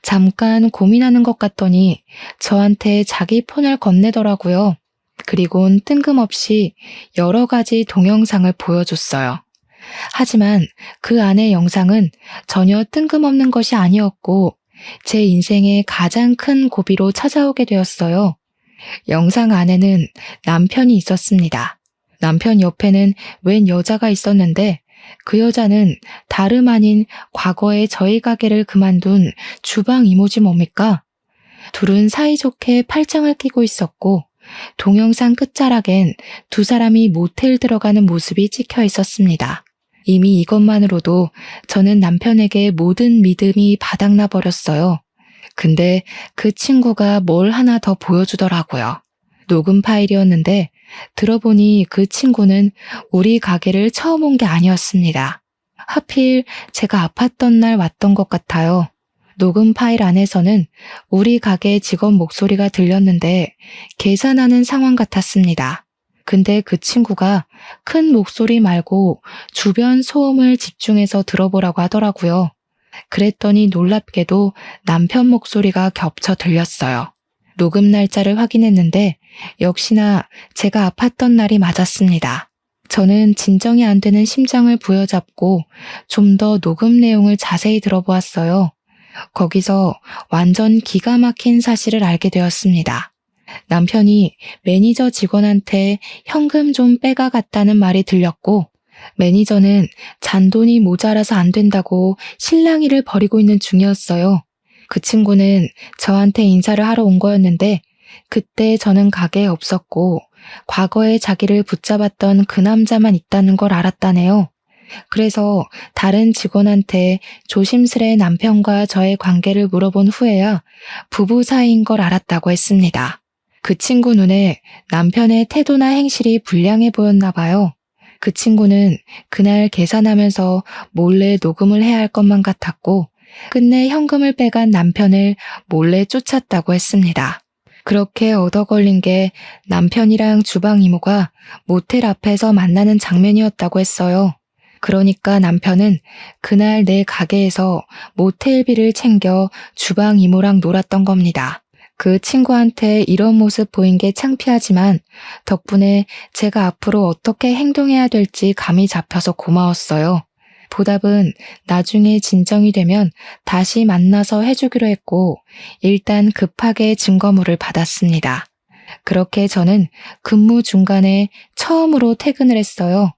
잠깐 고민하는 것 같더니 저한테 자기 폰을 건네더라고요. 그리곤 뜬금없이 여러 가지 동영상을 보여줬어요. 하지만 그 안의 영상은 전혀 뜬금없는 것이 아니었고 제 인생의 가장 큰 고비로 찾아오게 되었어요. 영상 안에는 남편이 있었습니다. 남편 옆에는 웬 여자가 있었는데 그 여자는 다름 아닌 과거에 저희 가게를 그만둔 주방 이모지 뭡니까? 둘은 사이좋게 팔짱을 끼고 있었고 동영상 끝자락엔 두 사람이 모텔 들어가는 모습이 찍혀 있었습니다. 이미 이것만으로도 저는 남편에게 모든 믿음이 바닥나 버렸어요. 근데 그 친구가 뭘 하나 더 보여주더라고요. 녹음 파일이었는데 들어보니 그 친구는 우리 가게를 처음 온 게 아니었습니다. 하필 제가 아팠던 날 왔던 것 같아요. 녹음 파일 안에서는 우리 가게 직원 목소리가 들렸는데 계산하는 상황 같았습니다. 근데 그 친구가 큰 목소리 말고 주변 소음을 집중해서 들어보라고 하더라고요. 그랬더니 놀랍게도 남편 목소리가 겹쳐 들렸어요. 녹음 날짜를 확인했는데 역시나 제가 아팠던 날이 맞았습니다. 저는 진정이 안 되는 심장을 부여잡고 좀 더 녹음 내용을 자세히 들어보았어요. 거기서 완전 기가 막힌 사실을 알게 되었습니다. 남편이 매니저 직원한테 현금 좀 빼가갔다는 말이 들렸고 매니저는 잔돈이 모자라서 안 된다고 실랑이를 벌이고 있는 중이었어요. 그 친구는 저한테 인사를 하러 온 거였는데 그때 저는 가게에 없었고 과거에 자기를 붙잡았던 그 남자만 있다는 걸 알았다네요. 그래서 다른 직원한테 조심스레 남편과 저의 관계를 물어본 후에야 부부 사이인 걸 알았다고 했습니다. 그 친구 눈에 남편의 태도나 행실이 불량해 보였나 봐요. 그 친구는 그날 계산하면서 몰래 녹음을 해야 할 것만 같았고 끝내 현금을 빼간 남편을 몰래 쫓았다고 했습니다. 그렇게 얻어 걸린 게 남편이랑 주방 이모가 모텔 앞에서 만나는 장면이었다고 했어요. 그러니까 남편은 그날 내 가게에서 모텔비를 챙겨 주방 이모랑 놀았던 겁니다. 그 친구한테 이런 모습 보인 게 창피하지만 덕분에 제가 앞으로 어떻게 행동해야 될지 감이 잡혀서 고마웠어요. 보답은 나중에 진정이 되면 다시 만나서 해주기로 했고 일단 급하게 증거물을 받았습니다. 그렇게 저는 근무 중간에 처음으로 퇴근을 했어요.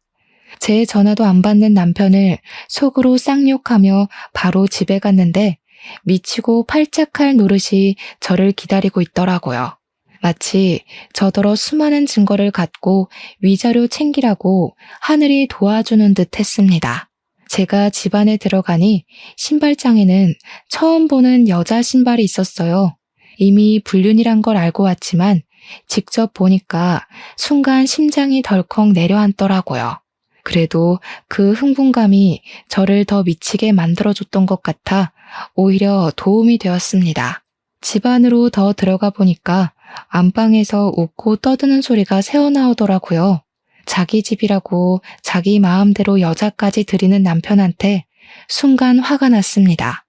제 전화도 안 받는 남편을 속으로 쌍욕하며 바로 집에 갔는데 미치고 팔짝할 노릇이 저를 기다리고 있더라고요. 마치 저더러 수많은 증거를 갖고 위자료 챙기라고 하늘이 도와주는 듯 했습니다. 제가 집 안에 들어가니 신발장에는 처음 보는 여자 신발이 있었어요. 이미 불륜이란 걸 알고 왔지만 직접 보니까 순간 심장이 덜컥 내려앉더라고요. 그래도 그 흥분감이 저를 더 미치게 만들어줬던 것 같아 오히려 도움이 되었습니다. 집 안으로 더 들어가 보니까 안방에서 웃고 떠드는 소리가 새어나오더라고요. 자기 집이라고 자기 마음대로 여자까지 들이는 남편한테 순간 화가 났습니다.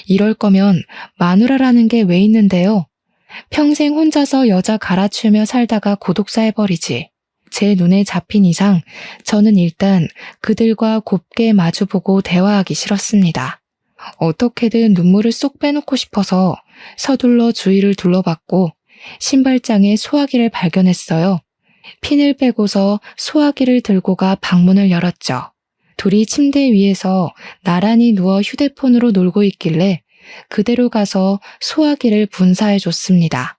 이럴 거면 마누라라는 게 왜 있는데요? 평생 혼자서 여자 갈아치우며 살다가 고독사 해버리지. 제 눈에 잡힌 이상 저는 일단 그들과 곱게 마주보고 대화하기 싫었습니다. 어떻게든 눈물을 쏙 빼놓고 싶어서 서둘러 주위를 둘러봤고 신발장에 소화기를 발견했어요. 핀을 빼고서 소화기를 들고 가 방문을 열었죠. 둘이 침대 위에서 나란히 누워 휴대폰으로 놀고 있길래 그대로 가서 소화기를 분사해줬습니다.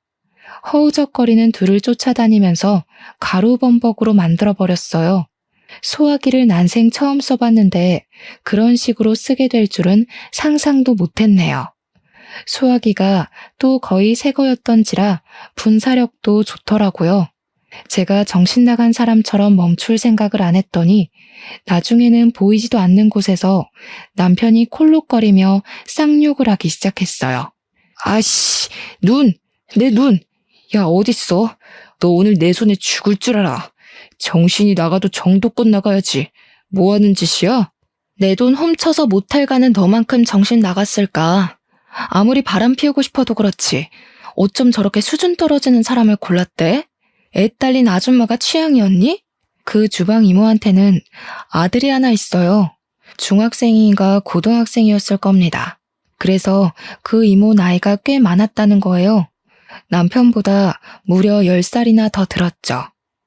허우적거리는 둘을 쫓아다니면서 가루범벅으로 만들어버렸어요. 소화기를 난생 처음 써봤는데 그런 식으로 쓰게 될 줄은 상상도 못했네요. 소화기가 또 거의 새 거였던지라 분사력도 좋더라고요. 제가 정신 나간 사람처럼 멈출 생각을 안 했더니 나중에는 보이지도 않는 곳에서 남편이 콜록거리며 쌍욕을 하기 시작했어요. 아씨, 내 눈! 야, 어딨어? 너 오늘 내 손에 죽을 줄 알아. 정신이 나가도 정도껏 나가야지. 뭐 하는 짓이야? 내 돈 훔쳐서 모텔 가는 너만큼 정신 나갔을까? 아무리 바람 피우고 싶어도 그렇지. 어쩜 저렇게 수준 떨어지는 사람을 골랐대? 애 딸린 아줌마가 취향이었니? 그 주방 이모한테는 아들이 하나 있어요. 중학생인가 고등학생이었을 겁니다. 그래서 그 이모 나이가 꽤 많았다는 거예요. 남편보다 무려 10살이나 더 들었죠.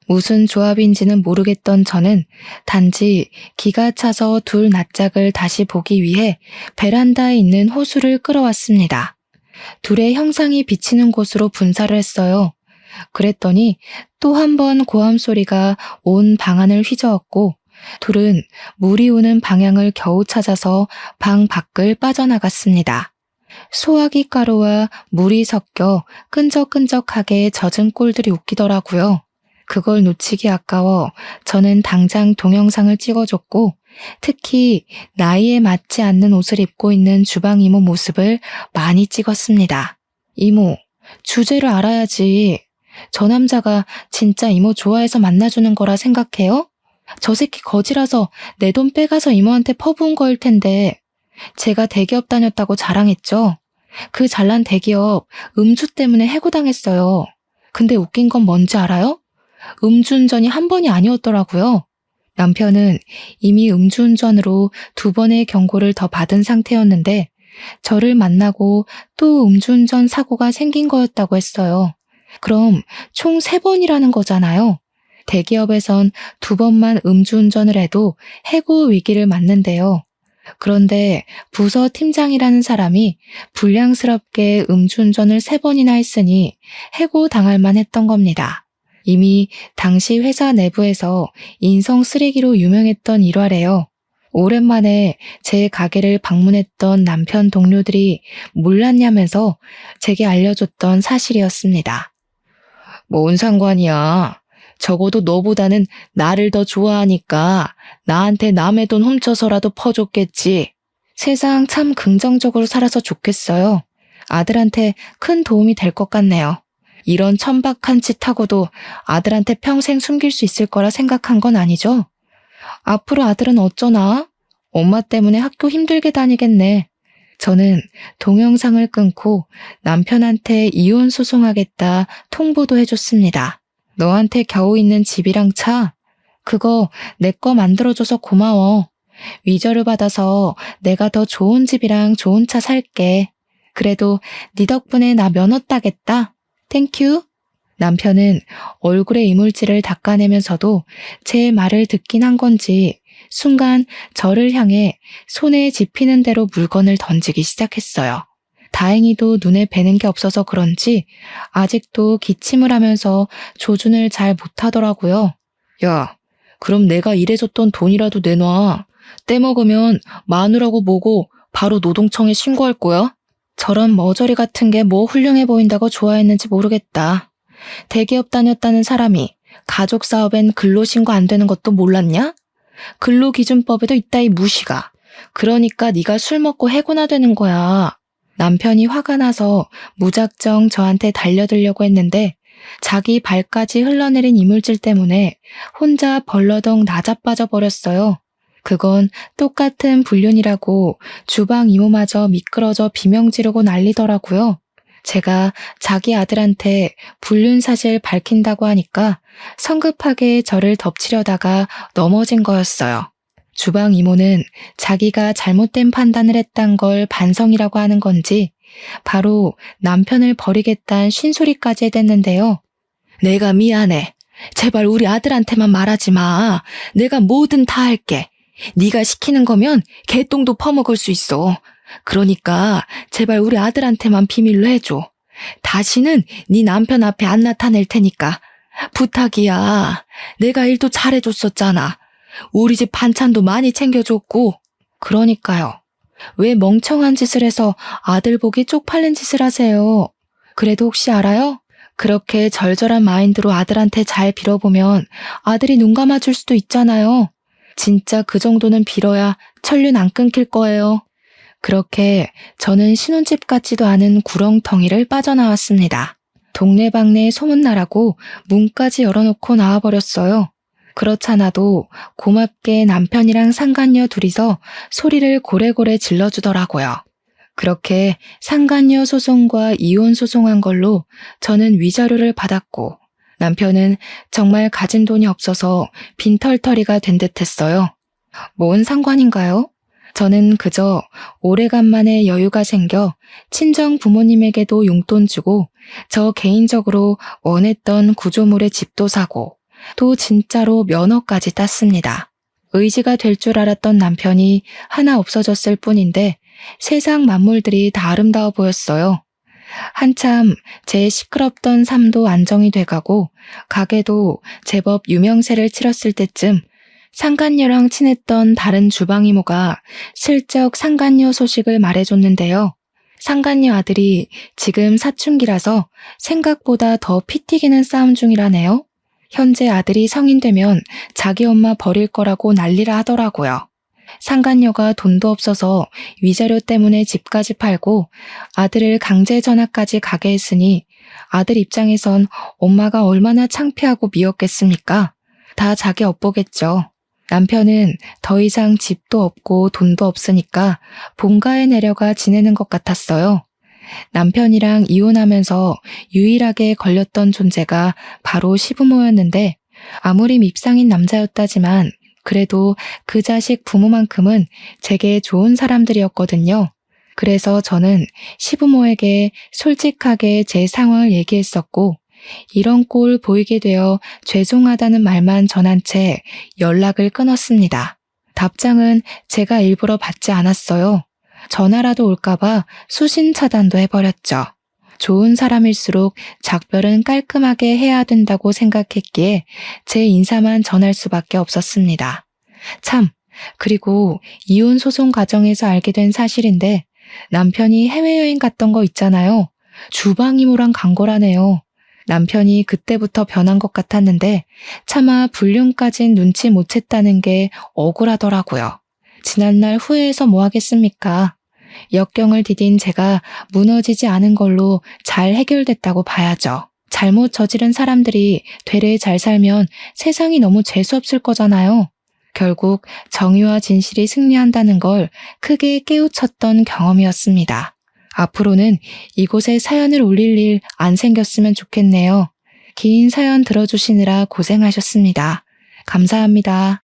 무슨 조합인지는 모르겠던 저는 단지 기가 차서 둘 낯짝을 다시 보기 위해 베란다에 있는 호수를 끌어왔습니다. 둘의 형상이 비치는 곳으로 분사를 했어요. 그랬더니 또 한 번 고함 소리가 온 방안을 휘저었고 둘은 물이 오는 방향을 겨우 찾아서 방 밖을 빠져나갔습니다. 소화기 가루와 물이 섞여 끈적끈적하게 젖은 꼴들이 웃기더라고요. 그걸 놓치기 아까워 저는 당장 동영상을 찍어줬고 특히 나이에 맞지 않는 옷을 입고 있는 주방 이모 모습을 많이 찍었습니다. 이모, 주제를 알아야지. 저 남자가 진짜 이모 좋아해서 만나주는 거라 생각해요? 저 새끼 거지라서 내 돈 빼가서 이모한테 퍼부은 거일 텐데 제가 대기업 다녔다고 자랑했죠. 그 잘난 대기업 음주 때문에 해고당했어요. 근데 웃긴 건 뭔지 알아요? 음주운전이 한 번이 아니었더라고요. 남편은 이미 음주운전으로 2번의 경고를 더 받은 상태였는데 저를 만나고 또 음주운전 사고가 생긴 거였다고 했어요. 그럼 총 3번이라는 거잖아요. 대기업에선 2번만 음주운전을 해도 해고 위기를 맞는데요. 그런데 부서 팀장이라는 사람이 불량스럽게 음주운전을 3번이나 했으니 해고 당할 만했던 겁니다. 이미 당시 회사 내부에서 인성 쓰레기로 유명했던 일화래요. 오랜만에 제 가게를 방문했던 남편 동료들이 몰랐냐면서 제게 알려줬던 사실이었습니다. 뭔 상관이야. 적어도 너보다는 나를 더 좋아하니까 나한테 남의 돈 훔쳐서라도 퍼줬겠지. 세상 참 긍정적으로 살아서 좋겠어요. 아들한테 큰 도움이 될 것 같네요. 이런 천박한 짓 하고도 아들한테 평생 숨길 수 있을 거라 생각한 건 아니죠? 앞으로 아들은 어쩌나? 엄마 때문에 학교 힘들게 다니겠네. 저는 동영상을 끊고 남편한테 이혼 소송하겠다 통보도 해줬습니다. 너한테 겨우 있는 집이랑 차, 그거 내 거 만들어줘서 고마워. 위자료 받아서 내가 더 좋은 집이랑 좋은 차 살게. 그래도 네 덕분에 나 면허 따겠다. 땡큐. 남편은 얼굴에 이물질을 닦아내면서도 제 말을 듣긴 한 건지 순간 저를 향해 손에 집히는 대로 물건을 던지기 시작했어요. 다행히도 눈에 뵈는 게 없어서 그런지 아직도 기침을 하면서 조준을 잘 못하더라고요. 야, 그럼 내가 일해줬던 돈이라도 내놔. 떼먹으면 마누라고 보고 바로 노동청에 신고할 거야. 저런 머저리 같은 게 뭐 훌륭해 보인다고 좋아했는지 모르겠다. 대기업 다녔다는 사람이 가족 사업엔 근로신고 안 되는 것도 몰랐냐? 근로기준법에도 있다 이 무시가. 그러니까 네가 술 먹고 해고나 되는 거야. 남편이 화가 나서 무작정 저한테 달려들려고 했는데 자기 발까지 흘러내린 이물질 때문에 혼자 벌러덩 나자빠져 버렸어요. 그건 똑같은 불륜이라고 주방 이모마저 미끄러져 비명 지르고 난리더라고요. 제가 자기 아들한테 불륜 사실 밝힌다고 하니까 성급하게 저를 덮치려다가 넘어진 거였어요. 주방 이모는 자기가 잘못된 판단을 했단 걸 반성이라고 하는 건지 바로 남편을 버리겠다는 쉰소리까지 해댔는데요. 내가 미안해. 제발 우리 아들한테만 말하지 마. 내가 뭐든 다 할게. 네가 시키는 거면 개똥도 퍼먹을 수 있어. 그러니까 제발 우리 아들한테만 비밀로 해줘. 다시는 네 남편 앞에 안 나타낼 테니까. 부탁이야. 내가 일도 잘해줬었잖아. 우리 집 반찬도 많이 챙겨줬고. 그러니까요. 왜 멍청한 짓을 해서 아들 보기 쪽팔린 짓을 하세요? 그래도 혹시 알아요? 그렇게 절절한 마인드로 아들한테 잘 빌어보면 아들이 눈 감아줄 수도 있잖아요. 진짜 그 정도는 빌어야 천륜 안 끊길 거예요. 그렇게 저는 신혼집 같지도 않은 구렁텅이를 빠져나왔습니다. 동네방네 소문나라고 문까지 열어놓고 나와버렸어요. 그렇잖아도 고맙게 남편이랑 상간녀 둘이서 소리를 고래고래 질러주더라고요. 그렇게 상간녀 소송과 이혼 소송한 걸로 저는 위자료를 받았고 남편은 정말 가진 돈이 없어서 빈털터리가 된 듯했어요. 뭔 상관인가요? 저는 그저 오래간만에 여유가 생겨 친정 부모님에게도 용돈 주고 저 개인적으로 원했던 구조물의 집도 사고 또 진짜로 면허까지 땄습니다. 의지가 될 줄 알았던 남편이 하나 없어졌을 뿐인데 세상 만물들이 다 아름다워 보였어요. 한참 제 시끄럽던 삶도 안정이 돼가고 가게도 제법 유명세를 치렀을 때쯤 상간녀랑 친했던 다른 주방 이모가 슬쩍 상간녀 소식을 말해줬는데요. 상간녀 아들이 지금 사춘기라서 생각보다 더 피 튀기는 싸움 중이라네요. 현재 아들이 성인 되면 자기 엄마 버릴 거라고 난리라 하더라고요. 상간녀가 돈도 없어서 위자료 때문에 집까지 팔고 아들을 강제 전학까지 가게 했으니 아들 입장에선 엄마가 얼마나 창피하고 미웠겠습니까? 다 자기 업보겠죠. 남편은 더 이상 집도 없고 돈도 없으니까 본가에 내려가 지내는 것 같았어요. 남편이랑 이혼하면서 유일하게 걸렸던 존재가 바로 시부모였는데 아무리 밉상인 남자였다지만 그래도 그 자식 부모만큼은 제게 좋은 사람들이었거든요. 그래서 저는 시부모에게 솔직하게 제 상황을 얘기했었고 이런 꼴 보이게 되어 죄송하다는 말만 전한 채 연락을 끊었습니다. 답장은 제가 일부러 받지 않았어요. 전화라도 올까봐 수신 차단도 해버렸죠. 좋은 사람일수록 작별은 깔끔하게 해야 된다고 생각했기에 제 인사만 전할 수밖에 없었습니다. 참, 그리고 이혼 소송 과정에서 알게 된 사실인데 남편이 해외여행 갔던 거 있잖아요. 주방이모랑 간 거라네요. 남편이 그때부터 변한 것 같았는데 차마 불륜까진 눈치 못 챘다는 게 억울하더라고요. 지난날 후회해서 뭐 하겠습니까? 역경을 디딘 제가 무너지지 않은 걸로 잘 해결됐다고 봐야죠. 잘못 저지른 사람들이 되레 잘 살면 세상이 너무 재수없을 거잖아요. 결국 정의와 진실이 승리한다는 걸 크게 깨우쳤던 경험이었습니다. 앞으로는 이곳에 사연을 올릴 일 안 생겼으면 좋겠네요. 긴 사연 들어주시느라 고생하셨습니다. 감사합니다.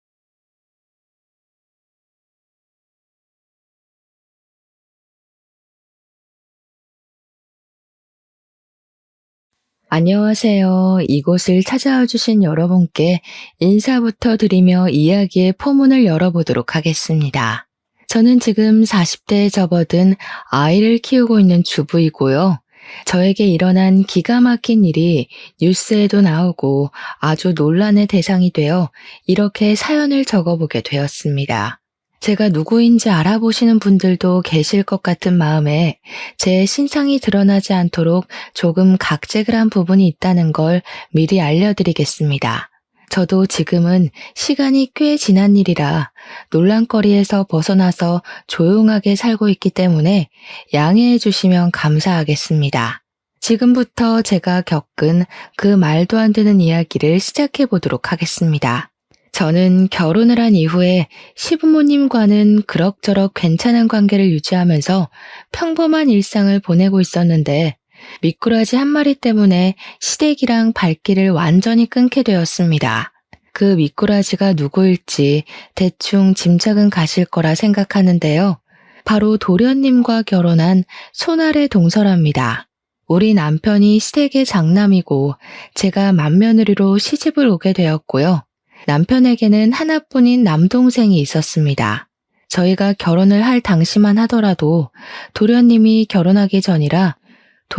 안녕하세요. 이곳을 찾아와 주신 여러분께 인사부터 드리며 이야기의 포문을 열어보도록 하겠습니다. 저는 지금 40대에 접어든 아이를 키우고 있는 주부이고요. 저에게 일어난 기가 막힌 일이 뉴스에도 나오고 아주 논란의 대상이 되어 이렇게 사연을 적어보게 되었습니다. 제가 누구인지 알아보시는 분들도 계실 것 같은 마음에 제 신상이 드러나지 않도록 조금 각색을 한 부분이 있다는 걸 미리 알려드리겠습니다. 저도 지금은 시간이 꽤 지난 일이라 논란거리에서 벗어나서 조용하게 살고 있기 때문에 양해해 주시면 감사하겠습니다. 지금부터 제가 겪은 그 말도 안 되는 이야기를 시작해 보도록 하겠습니다. 저는 결혼을 한 이후에 시부모님과는 그럭저럭 괜찮은 관계를 유지하면서 평범한 일상을 보내고 있었는데 미꾸라지 한 마리 때문에 시댁이랑 발길을 완전히 끊게 되었습니다. 그 미꾸라지가 누구일지 대충 짐작은 가실 거라 생각하는데요. 바로 도련님과 결혼한 손아래 동서랍니다. 우리 남편이 시댁의 장남이고 제가 맏며느리로 시집을 오게 되었고요. 남편에게는 하나뿐인 남동생이 있었습니다. 저희가 결혼을 할 당시만 하더라도 도련님이 결혼하기 전이라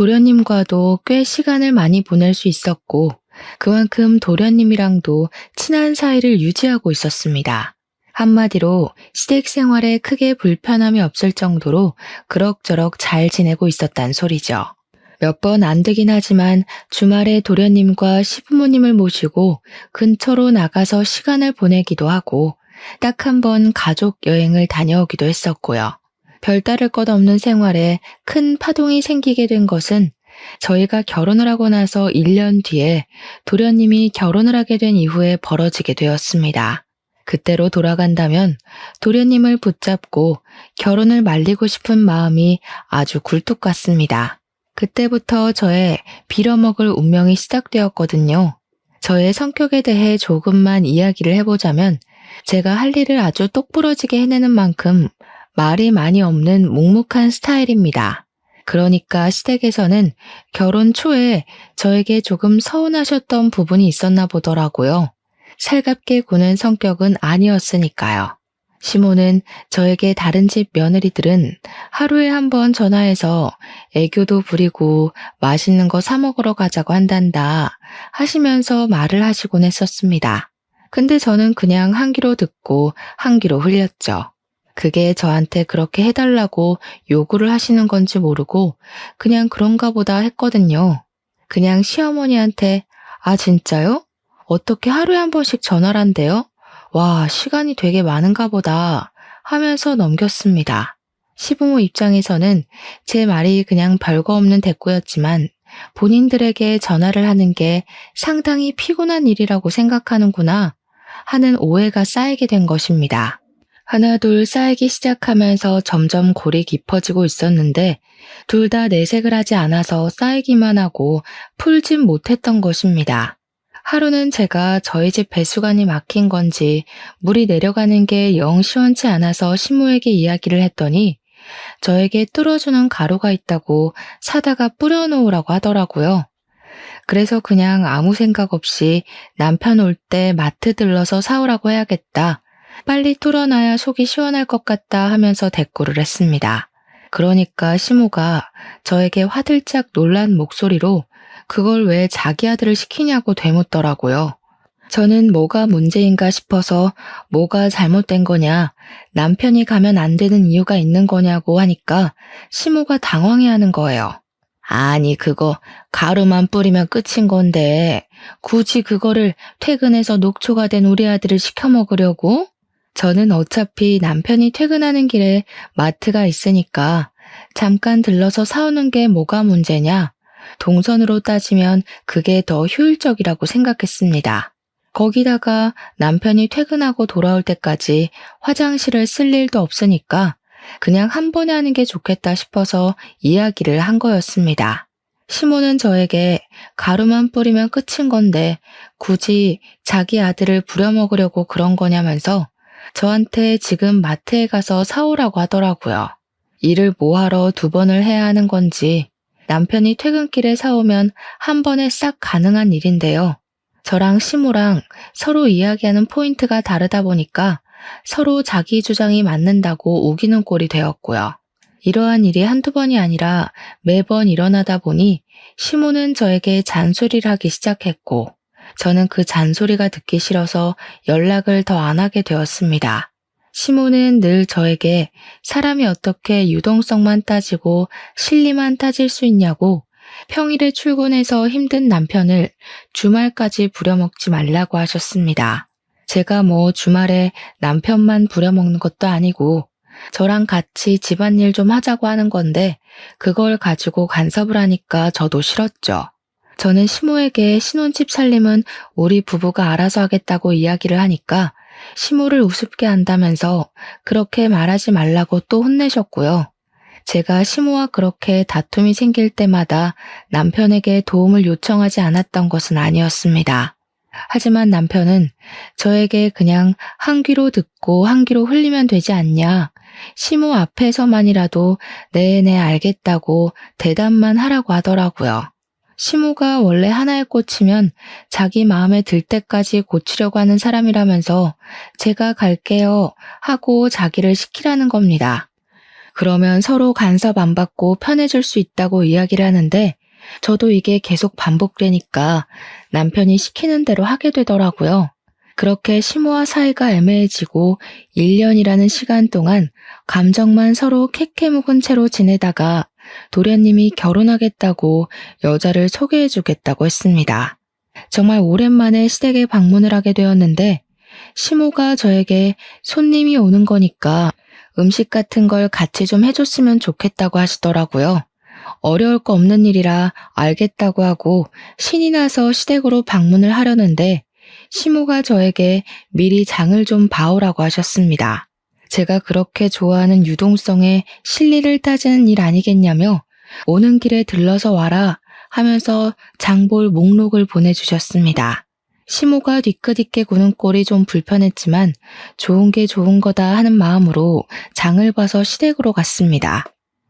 도련님과도 꽤 시간을 많이 보낼 수 있었고 그만큼 도련님이랑도 친한 사이를 유지하고 있었습니다. 한마디로 시댁 생활에 크게 불편함이 없을 정도로 그럭저럭 잘 지내고 있었단 소리죠. 몇 번 안 되긴 하지만 주말에 도련님과 시부모님을 모시고 근처로 나가서 시간을 보내기도 하고 딱 한 번 가족 여행을 다녀오기도 했었고요. 별다를 것 없는 생활에 큰 파동이 생기게 된 것은 저희가 결혼을 하고 나서 1년 뒤에 도련님이 결혼을 하게 된 이후에 벌어지게 되었습니다. 그때로 돌아간다면 도련님을 붙잡고 결혼을 말리고 싶은 마음이 아주 굴뚝 같습니다. 그때부터 저의 빌어먹을 운명이 시작되었거든요. 저의 성격에 대해 조금만 이야기를 해보자면 제가 할 일을 아주 똑부러지게 해내는 만큼 말이 많이 없는 묵묵한 스타일입니다. 그러니까 시댁에서는 결혼 초에 저에게 조금 서운하셨던 부분이 있었나 보더라고요. 살갑게 구는 성격은 아니었으니까요. 시모는 저에게 다른 집 며느리들은 하루에 한 번 전화해서 애교도 부리고 맛있는 거 사 먹으러 가자고 한단다 하시면서 말을 하시곤 했었습니다. 근데 저는 그냥 한 귀로 듣고 한 귀로 흘렸죠. 그게 저한테 그렇게 해달라고 요구를 하시는 건지 모르고 그냥 그런가 보다 했거든요. 그냥 시어머니한테 아 진짜요? 어떻게 하루에 한 번씩 전화를 한대요? 와 시간이 되게 많은가 보다 하면서 넘겼습니다. 시부모 입장에서는 제 말이 그냥 별거 없는 대꾸였지만 본인들에게 전화를 하는 게 상당히 피곤한 일이라고 생각하는구나 하는 오해가 쌓이게 된 것입니다. 하나둘 쌓이기 시작하면서 점점 골이 깊어지고 있었는데 둘 다 내색을 하지 않아서 쌓이기만 하고 풀진 못했던 것입니다. 하루는 제가 저희 집 배수관이 막힌 건지 물이 내려가는 게 영 시원치 않아서 시모에게 이야기를 했더니 저에게 뚫어주는 가루가 있다고 사다가 뿌려놓으라고 하더라고요. 그래서 그냥 아무 생각 없이 남편 올 때 마트 들러서 사오라고 해야겠다. 빨리 뚫어놔야 속이 시원할 것 같다 하면서 대꾸를 했습니다. 그러니까 시모가 저에게 화들짝 놀란 목소리로 그걸 왜 자기 아들을 시키냐고 되묻더라고요. 저는 뭐가 문제인가 싶어서 뭐가 잘못된 거냐, 남편이 가면 안 되는 이유가 있는 거냐고 하니까 시모가 당황해하는 거예요. 아니 그거 가루만 뿌리면 끝인 건데 굳이 그거를 퇴근해서 녹초가 된 우리 아들을 시켜 먹으려고? 저는 어차피 남편이 퇴근하는 길에 마트가 있으니까 잠깐 들러서 사오는 게 뭐가 문제냐? 동선으로 따지면 그게 더 효율적이라고 생각했습니다. 거기다가 남편이 퇴근하고 돌아올 때까지 화장실을 쓸 일도 없으니까 그냥 한 번에 하는 게 좋겠다 싶어서 이야기를 한 거였습니다. 시모는 저에게 가루만 뿌리면 끝인 건데 굳이 자기 아들을 부려먹으려고 그런 거냐면서 저한테 지금 마트에 가서 사오라고 하더라고요. 일을 뭐하러 두 번을 해야 하는 건지 남편이 퇴근길에 사오면 한 번에 싹 가능한 일인데요. 저랑 시모랑 서로 이야기하는 포인트가 다르다 보니까 서로 자기 주장이 맞는다고 우기는 꼴이 되었고요. 이러한 일이 한두 번이 아니라 매번 일어나다 보니 시모는 저에게 잔소리를 하기 시작했고 저는 그 잔소리가 듣기 싫어서 연락을 더 안 하게 되었습니다. 시모는 늘 저에게 사람이 어떻게 유동성만 따지고 실리만 따질 수 있냐고 평일에 출근해서 힘든 남편을 주말까지 부려먹지 말라고 하셨습니다. 제가 뭐 주말에 남편만 부려먹는 것도 아니고 저랑 같이 집안일 좀 하자고 하는 건데 그걸 가지고 간섭을 하니까 저도 싫었죠. 저는 시모에게 신혼집 살림은 우리 부부가 알아서 하겠다고 이야기를 하니까 시모를 우습게 한다면서 그렇게 말하지 말라고 또 혼내셨고요. 제가 시모와 그렇게 다툼이 생길 때마다 남편에게 도움을 요청하지 않았던 것은 아니었습니다. 하지만 남편은 저에게 그냥 한 귀로 듣고 한 귀로 흘리면 되지 않냐, 시모 앞에서만이라도 네 알겠다고 대답만 하라고 하더라고요. 시모가 원래 하나에 꽂히면 자기 마음에 들 때까지 고치려고 하는 사람이라면서 제가 갈게요 하고 자기를 시키라는 겁니다. 그러면 서로 간섭 안 받고 편해질 수 있다고 이야기를 하는데 저도 이게 계속 반복되니까 남편이 시키는 대로 하게 되더라고요. 그렇게 시모와 사이가 애매해지고 1년이라는 시간 동안 감정만 서로 캐캐 묵은 채로 지내다가 도련님이 결혼하겠다고 여자를 소개해주겠다고 했습니다. 정말 오랜만에 시댁에 방문을 하게 되었는데 시모가 저에게 손님이 오는 거니까 음식 같은 걸 같이 좀 해줬으면 좋겠다고 하시더라고요. 어려울 거 없는 일이라 알겠다고 하고 신이 나서 시댁으로 방문을 하려는데 시모가 저에게 미리 장을 좀 봐오라고 하셨습니다. 제가 그렇게 좋아하는 유동성에 실리를 따지는 일 아니겠냐며 오는 길에 들러서 와라 하면서 장볼 목록을 보내주셨습니다. 시모가 뒤끝있게 구는 꼴이 좀 불편했지만 좋은 게 좋은 거다 하는 마음으로 장을 봐서 시댁으로 갔습니다.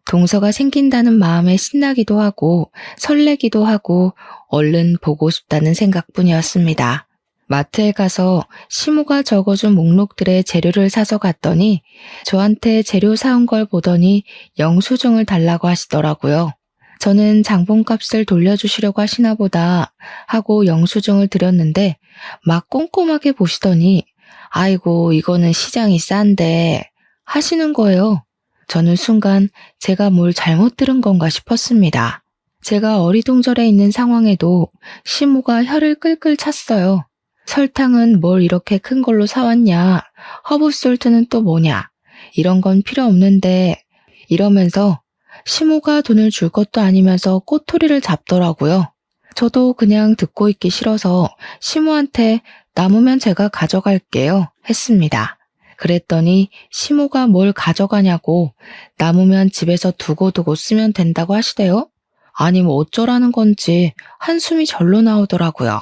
동서가 생긴다는 마음에 신나기도 하고 설레기도 하고 얼른 보고 싶다는 생각뿐이었습니다. 마트에 가서 시모가 적어준 목록들의 재료를 사서 갔더니 저한테 재료 사온 걸 보더니 영수증을 달라고 하시더라고요. 저는 장본값을 돌려주시려고 하시나 보다 하고 영수증을 드렸는데 막 꼼꼼하게 보시더니 아이고 이거는 시장이 싼데 하시는 거예요. 저는 순간 제가 뭘 잘못 들은 건가 싶었습니다. 제가 어리둥절해 있는 상황에도 시모가 혀를 끌끌 찼어요. 설탕은 뭘 이렇게 큰 걸로 사왔냐? 허브솔트는 또 뭐냐? 이런 건 필요 없는데 이러면서 시모가 돈을 줄 것도 아니면서 꼬투리를 잡더라고요. 저도 그냥 듣고 있기 싫어서 시모한테 남으면 제가 가져갈게요 했습니다. 그랬더니 시모가 뭘 가져가냐고 남으면 집에서 두고두고 쓰면 된다고 하시대요. 아니 뭐 어쩌라는 건지 한숨이 절로 나오더라고요.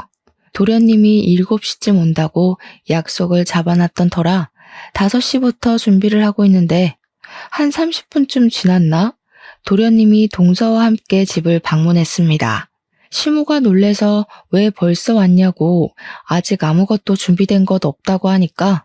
도련님이 7시쯤 온다고 약속을 잡아놨던 터라 5시부터 준비를 하고 있는데 한 30분쯤 지났나? 도련님이 동서와 함께 집을 방문했습니다. 시모가 놀래서 왜 벌써 왔냐고 아직 아무것도 준비된 것 없다고 하니까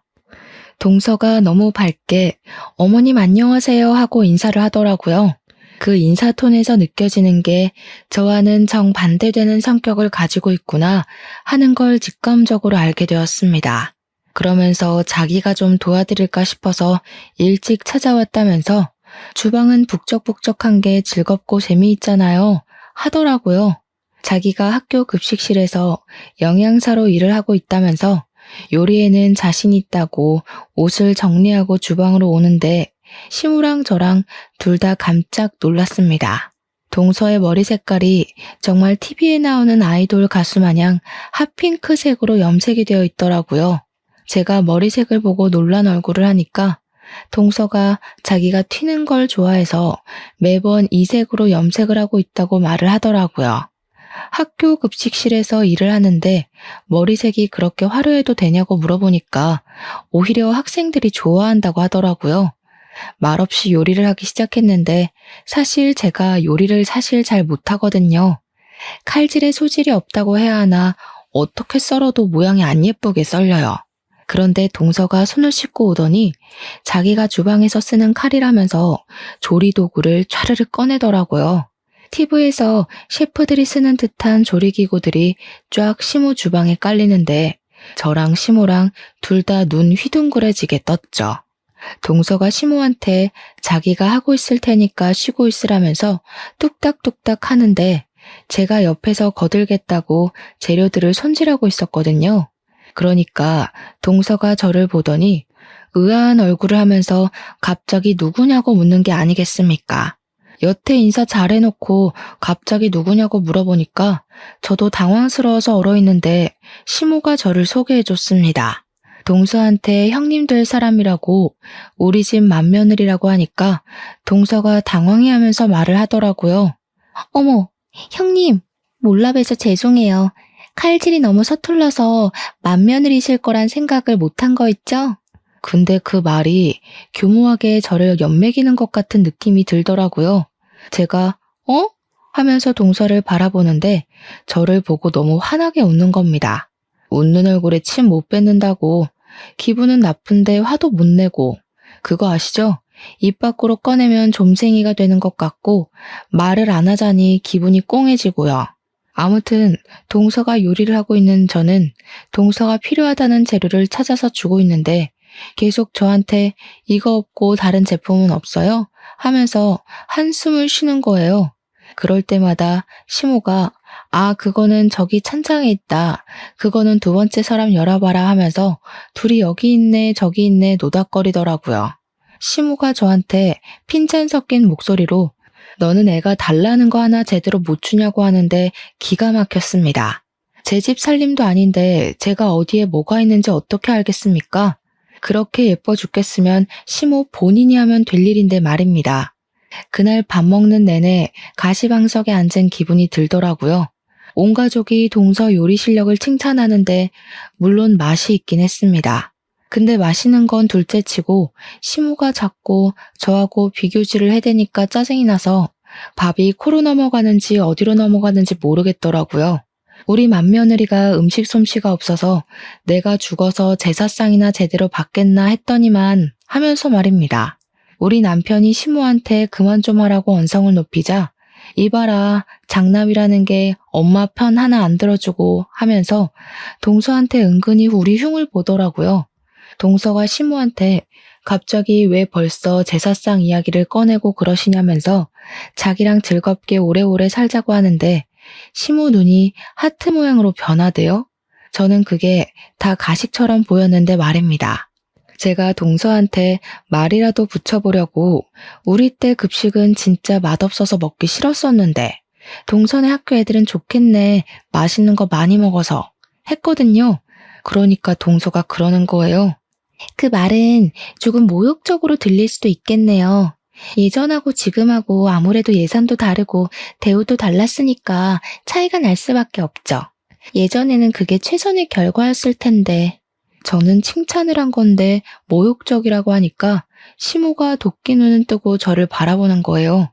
동서가 너무 밝게 어머님 안녕하세요 하고 인사를 하더라고요. 그 인사톤에서 느껴지는 게 저와는 정반대되는 성격을 가지고 있구나 하는 걸 직감적으로 알게 되었습니다. 그러면서 자기가 좀 도와드릴까 싶어서 일찍 찾아왔다면서 주방은 북적북적한 게 즐겁고 재미있잖아요 하더라고요. 자기가 학교 급식실에서 영양사로 일을 하고 있다면서 요리에는 자신 있다고 옷을 정리하고 주방으로 오는데 시무랑 저랑 둘 다 깜짝 놀랐습니다. 동서의 머리 색깔이 정말 TV에 나오는 아이돌 가수 마냥 핫핑크색으로 염색이 되어 있더라고요. 제가 머리색을 보고 놀란 얼굴을 하니까 동서가 자기가 튀는 걸 좋아해서 매번 이 색으로 염색을 하고 있다고 말을 하더라고요. 학교 급식실에서 일을 하는데 머리색이 그렇게 화려해도 되냐고 물어보니까 오히려 학생들이 좋아한다고 하더라고요. 말없이 요리를 하기 시작했는데 사실 제가 요리를 잘 못하거든요. 칼질에 소질이 없다고 해야 하나 어떻게 썰어도 모양이 안 예쁘게 썰려요. 그런데 동서가 손을 씻고 오더니 자기가 주방에서 쓰는 칼이라면서 조리도구를 촤르르 꺼내더라고요. TV에서 셰프들이 쓰는 듯한 조리기구들이 쫙 시모 주방에 깔리는데 저랑 시모랑 둘 다 눈 휘둥그레지게 떴죠. 동서가 시모한테 자기가 하고 있을 테니까 쉬고 있으라면서 뚝딱뚝딱 하는데 제가 옆에서 거들겠다고 재료들을 손질하고 있었거든요. 그러니까 동서가 저를 보더니 의아한 얼굴을 하면서 갑자기 누구냐고 묻는 게 아니겠습니까? 여태 인사 잘해놓고 갑자기 누구냐고 물어보니까 저도 당황스러워서 얼어있는데 시모가 저를 소개해줬습니다. 동서한테 형님 될 사람이라고 우리 집 맏며느리라고 하니까 동서가 당황해하면서 말을 하더라고요. 어머, 형님, 몰라봬서 죄송해요. 칼질이 너무 서툴러서 맏며느리실 거란 생각을 못한 거 있죠? 근데 그 말이 교모하게 저를 연맥이는 것 같은 느낌이 들더라고요. 제가 하면서 동서를 바라보는데 저를 보고 너무 환하게 웃는 겁니다. 웃는 얼굴에 침 못 뱉는다고 기분은 나쁜데 화도 못 내고 그거 아시죠? 입 밖으로 꺼내면 좀생이가 되는 것 같고 말을 안 하자니 기분이 꽁해지고요. 아무튼 동서가 요리를 하고 있는 저는 동서가 필요하다는 재료를 찾아서 주고 있는데 계속 저한테 이거 없고 다른 제품은 없어요? 하면서 한숨을 쉬는 거예요. 그럴 때마다 시모가 그거는 저기 찬장에 있다. 그거는 두 번째 서랍 열어봐라 하면서 둘이 여기 있네 저기 있네 노닥거리더라고요. 시모가 저한테 핀잔 섞인 목소리로 너는 애가 달라는 거 하나 제대로 못 주냐고 하는데 기가 막혔습니다. 제 집 살림도 아닌데 제가 어디에 뭐가 있는지 어떻게 알겠습니까? 그렇게 예뻐 죽겠으면 시모 본인이 하면 될 일인데 말입니다. 그날 밥 먹는 내내 가시방석에 앉은 기분이 들더라고요. 온 가족이 동서 요리 실력을 칭찬하는데 물론 맛이 있긴 했습니다. 근데 맛있는 건 둘째치고 시모가 자꾸 저하고 비교질을 해대니까 짜증이 나서 밥이 코로 넘어가는지 어디로 넘어가는지 모르겠더라고요. 우리 맏며느리가 음식 솜씨가 없어서 내가 죽어서 제사상이나 제대로 받겠나 했더니만 하면서 말입니다. 우리 남편이 시모한테 그만 좀 하라고 언성을 높이자 이봐라 장남이라는 게 엄마 편 하나 안 들어주고 하면서 동서한테 은근히 우리 흉을 보더라고요. 동서가 시모한테 갑자기 왜 벌써 제사상 이야기를 꺼내고 그러시냐면서 자기랑 즐겁게 오래오래 살자고 하는데 시모 눈이 하트 모양으로 변하대요. 저는 그게 다 가식처럼 보였는데 말입니다. 제가 동서한테 말이라도 붙여보려고 우리 때 급식은 진짜 맛없어서 먹기 싫었었는데 동서네 학교 애들은 좋겠네, 맛있는 거 많이 먹어서 했거든요. 그러니까 동서가 그러는 거예요. 그 말은 조금 모욕적으로 들릴 수도 있겠네요. 예전하고 지금하고 아무래도 예산도 다르고 대우도 달랐으니까 차이가 날 수밖에 없죠. 예전에는 그게 최선의 결과였을 텐데. 저는 칭찬을 한 건데 모욕적이라고 하니까 시모가 도끼 눈을 뜨고 저를 바라보는 거예요.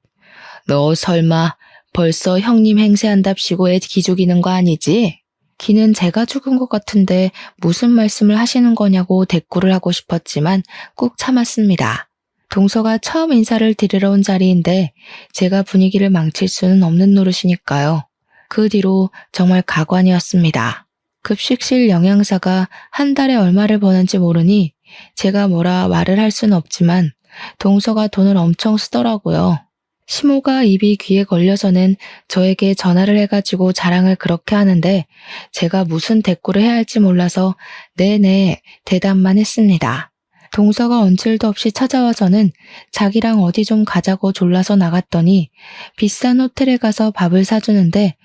너 설마 벌써 형님 행세한답시고 애 기죽이는 거 아니지? 기는 제가 죽은 것 같은데 무슨 말씀을 하시는 거냐고 대꾸를 하고 싶었지만 꾹 참았습니다. 동서가 처음 인사를 드리러 온 자리인데 제가 분위기를 망칠 수는 없는 노릇이니까요. 그 뒤로 정말 가관이었습니다. 급식실 영양사가 한 달에 얼마를 버는지 모르니 제가 뭐라 말을 할 수는 없지만 동서가 돈을 엄청 쓰더라고요. 시모가 입이 귀에 걸려서는 저에게 전화를 해가지고 자랑을 그렇게 하는데 제가 무슨 대꾸를 해야 할지 몰라서 네네 대답만 했습니다. 동서가 언질도 없이 찾아와서는 자기랑 어디 좀 가자고 졸라서 나갔더니 비싼 호텔에 가서 밥을 사주는데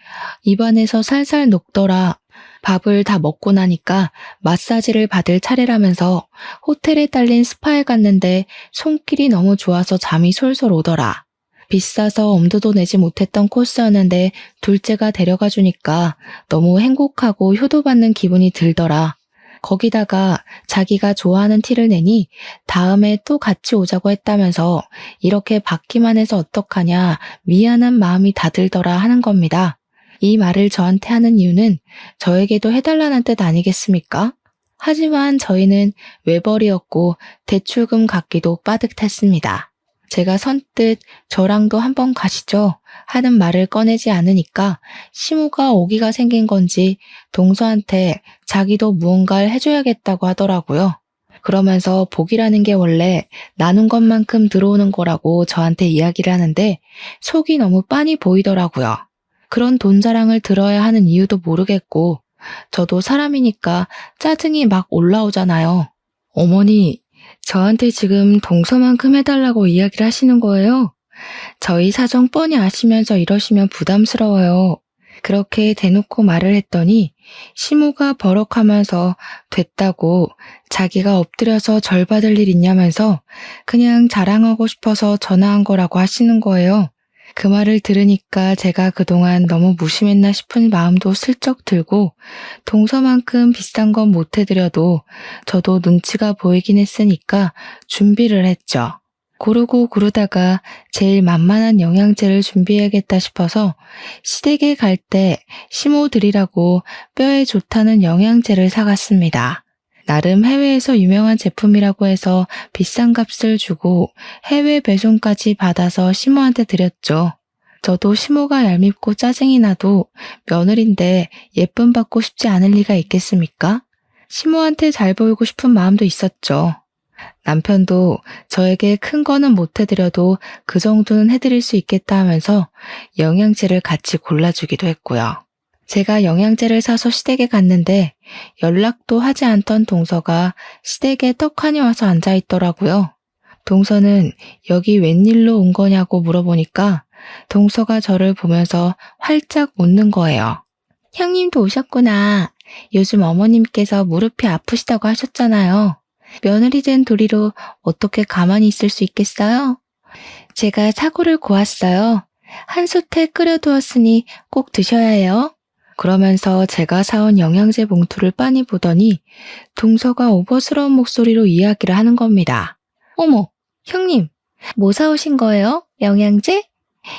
입안에서 살살 녹더라. 밥을 다 먹고 나니까 마사지를 받을 차례라면서 호텔에 딸린 스파에 갔는데 손길이 너무 좋아서 잠이 솔솔 오더라. 비싸서 엄두도 내지 못했던 코스였는데 둘째가 데려가 주니까 너무 행복하고 효도받는 기분이 들더라. 거기다가 자기가 좋아하는 티를 내니 다음에 또 같이 오자고 했다면서 이렇게 받기만 해서 어떡하냐 미안한 마음이 다 들더라 하는 겁니다. 이 말을 저한테 하는 이유는 저에게도 해달라는 뜻 아니겠습니까? 하지만 저희는 외벌이었고 대출금 갚기도 빠듯했습니다. 제가 선뜻 저랑도 한번 가시죠 하는 말을 꺼내지 않으니까 시모가 오기가 생긴 건지 동서한테 자기도 무언가를 해줘야겠다고 하더라고요. 그러면서 복이라는 게 원래 나눈 것만큼 들어오는 거라고 저한테 이야기를 하는데 속이 너무 빤히 보이더라고요. 그런 돈 자랑을 들어야 하는 이유도 모르겠고 저도 사람이니까 짜증이 막 올라오잖아요. 어머니, 저한테 지금 동서만큼 해달라고 이야기를 하시는 거예요? 저희 사정 뻔히 아시면서 이러시면 부담스러워요. 그렇게 대놓고 말을 했더니 시모가 버럭하면서 됐다고 자기가 엎드려서 절 받을 일 있냐면서 그냥 자랑하고 싶어서 전화한 거라고 하시는 거예요. 그 말을 들으니까 제가 그동안 너무 무심했나 싶은 마음도 슬쩍 들고 동서만큼 비싼 건 못 해드려도 저도 눈치가 보이긴 했으니까 준비를 했죠. 고르고 고르다가 제일 만만한 영양제를 준비해야겠다 싶어서 시댁에 갈 때 시모 드리라고 뼈에 좋다는 영양제를 사갔습니다. 나름 해외에서 유명한 제품이라고 해서 비싼 값을 주고 해외 배송까지 받아서 시모한테 드렸죠. 저도 시모가 얄밉고 짜증이 나도 며느린데 예쁨 받고 싶지 않을 리가 있겠습니까? 시모한테 잘 보이고 싶은 마음도 있었죠. 남편도 저에게 큰 거는 못 해드려도 그 정도는 해드릴 수 있겠다 하면서 영양제를 같이 골라주기도 했고요. 제가 영양제를 사서 시댁에 갔는데 연락도 하지 않던 동서가 시댁에 떡하니 와서 앉아있더라고요. 동서는 여기 웬일로 온 거냐고 물어보니까 동서가 저를 보면서 활짝 웃는 거예요. 형님도 오셨구나. 요즘 어머님께서 무릎이 아프시다고 하셨잖아요. 며느리 된 도리로 어떻게 가만히 있을 수 있겠어요? 제가 사고를 고왔어요. 한 솥에 끓여두었으니 꼭 드셔야 해요. 그러면서 제가 사온 영양제 봉투를 빤히 보더니 동서가 오버스러운 목소리로 이야기를 하는 겁니다. 어머, 형님, 뭐 사오신 거예요? 영양제?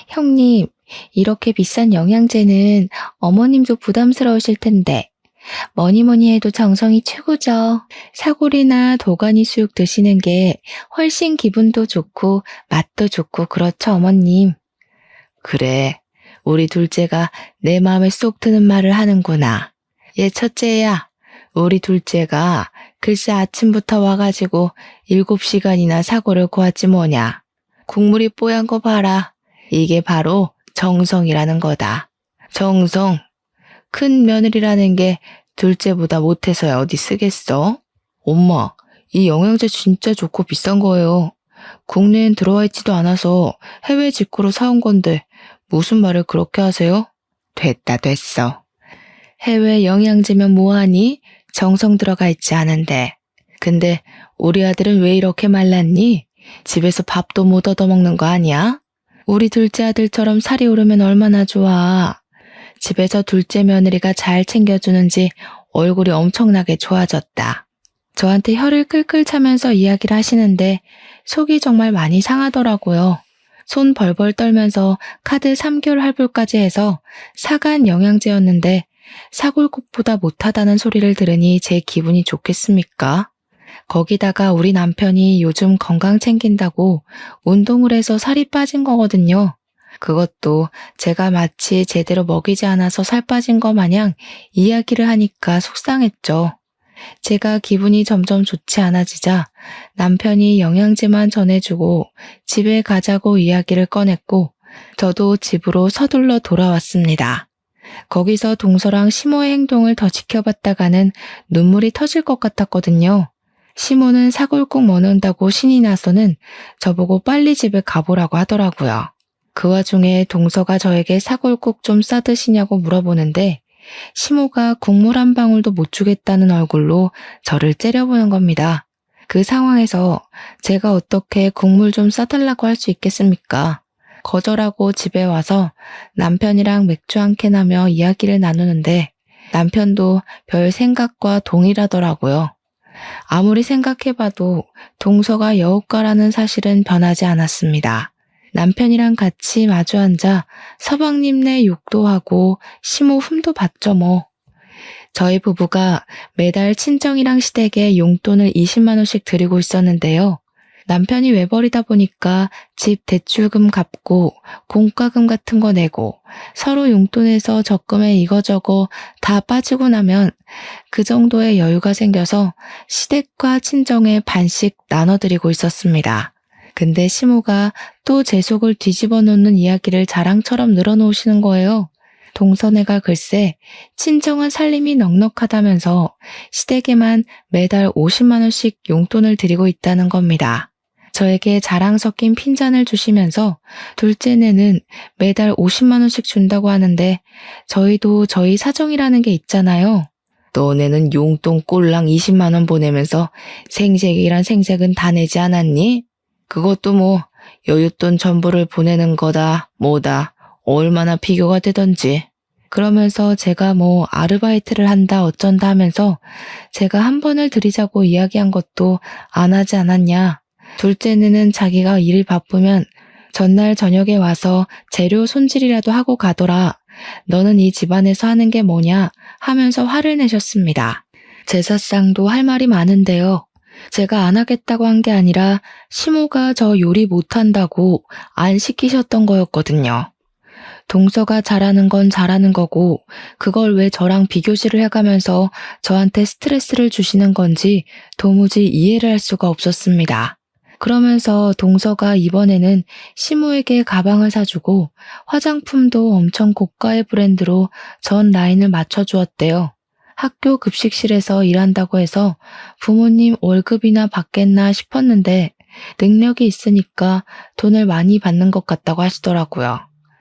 형님, 이렇게 비싼 영양제는 어머님도 부담스러우실 텐데 뭐니 해도 정성이 최고죠. 사골이나 도가니 수육 드시는 게 훨씬 기분도 좋고 맛도 좋고 그렇죠, 어머님. 그래, 우리 둘째가 내 마음에 쏙 드는 말을 하는구나. 얘 첫째야, 우리 둘째가 글쎄 아침부터 와가지고 7시간이나 사골을 고았지 뭐냐. 국물이 뽀얀 거 봐라. 이게 바로 정성이라는 거다. 정성. 큰 며느리라는 게 둘째보다 못해서야 어디 쓰겠어? 엄마, 이 영양제 진짜 좋고 비싼 거예요. 국내엔 들어와 있지도 않아서 해외 직구로 사온 건데 무슨 말을 그렇게 하세요? 됐다 됐어. 해외 영양제면 뭐하니? 정성 들어가 있지 않은데. 근데 우리 아들은 왜 이렇게 말랐니? 집에서 밥도 못 얻어먹는 거 아니야? 우리 둘째 아들처럼 살이 오르면 얼마나 좋아. 집에서 둘째 며느리가 잘 챙겨주는지 얼굴이 엄청나게 좋아졌다. 저한테 혀를 끌끌 차면서 이야기를 하시는데 속이 정말 많이 상하더라고요. 손 벌벌 떨면서 카드 3개월 할부까지 해서 사간 영양제였는데 사골국보다 못하다는 소리를 들으니 제 기분이 좋겠습니까? 거기다가 우리 남편이 요즘 건강 챙긴다고 운동을 해서 살이 빠진 거거든요. 그것도 제가 마치 제대로 먹이지 않아서 살 빠진 거 마냥 이야기를 하니까 속상했죠. 제가 기분이 점점 좋지 않아지자 남편이 영양제만 전해주고 집에 가자고 이야기를 꺼냈고 저도 집으로 서둘러 돌아왔습니다. 거기서 동서랑 시모의 행동을 더 지켜봤다가는 눈물이 터질 것 같았거든요. 시모는 사골국 먹는다고 신이 나서는 저보고 빨리 집에 가보라고 하더라고요. 그 와중에 동서가 저에게 사골국 좀 싸드시냐고 물어보는데 시모가 국물 한 방울도 못 주겠다는 얼굴로 저를 째려보는 겁니다. 그 상황에서 제가 어떻게 국물 좀 싸달라고 할 수 있겠습니까? 거절하고 집에 와서 남편이랑 맥주 한 캔 하며 이야기를 나누는데 남편도 별 생각과 동일하더라고요. 아무리 생각해봐도 동서가 여우과라는 사실은 변하지 않았습니다. 남편이랑 같이 마주 앉아 서방님네 욕도 하고 시모 흠도 봤죠 뭐. 저희 부부가 매달 친정이랑 시댁에 용돈을 20만 원씩 드리고 있었는데요. 남편이 외벌이다 보니까 집 대출금 갚고 공과금 같은 거 내고 서로 용돈에서 적금에 이거저거 다 빠지고 나면 그 정도의 여유가 생겨서 시댁과 친정에 반씩 나눠드리고 있었습니다. 근데 시모가 또 제 속을 뒤집어 놓는 이야기를 자랑처럼 늘어놓으시는 거예요. 동서네가 글쎄 친정은 살림이 넉넉하다면서 시댁에만 매달 50만 원씩 용돈을 드리고 있다는 겁니다. 저에게 자랑 섞인 핀잔을 주시면서 둘째네는 매달 50만 원씩 준다고 하는데 저희도 저희 사정이라는 게 있잖아요. 너네는 용돈 꼴랑 20만 원 보내면서 생색이란 생색은 다 내지 않았니? 그것도 뭐 여윳돈 전부를 보내는 거다 뭐다 얼마나 비교가 되던지. 그러면서 제가 뭐 아르바이트를 한다 어쩐다 하면서 제가 한 번을 드리자고 이야기한 것도 안 하지 않았냐. 둘째는 자기가 일이 바쁘면 전날 저녁에 와서 재료 손질이라도 하고 가더라. 너는 이 집안에서 하는 게 뭐냐 하면서 화를 내셨습니다. 제사상도 할 말이 많은데요. 제가 안 하겠다고 한 게 아니라 시모가 저 요리 못한다고 안 시키셨던 거였거든요. 동서가 잘하는 건 잘하는 거고 그걸 왜 저랑 비교질을 해가면서 저한테 스트레스를 주시는 건지 도무지 이해를 할 수가 없었습니다. 그러면서 동서가 이번에는 시모에게 가방을 사주고 화장품도 엄청 고가의 브랜드로 전 라인을 맞춰주었대요. 학교 급식실에서 일한다고 해서 부모님 월급이나 받겠나 싶었는데 능력이 있으니까 돈을 많이 받는 것 같다고 하시더라고요.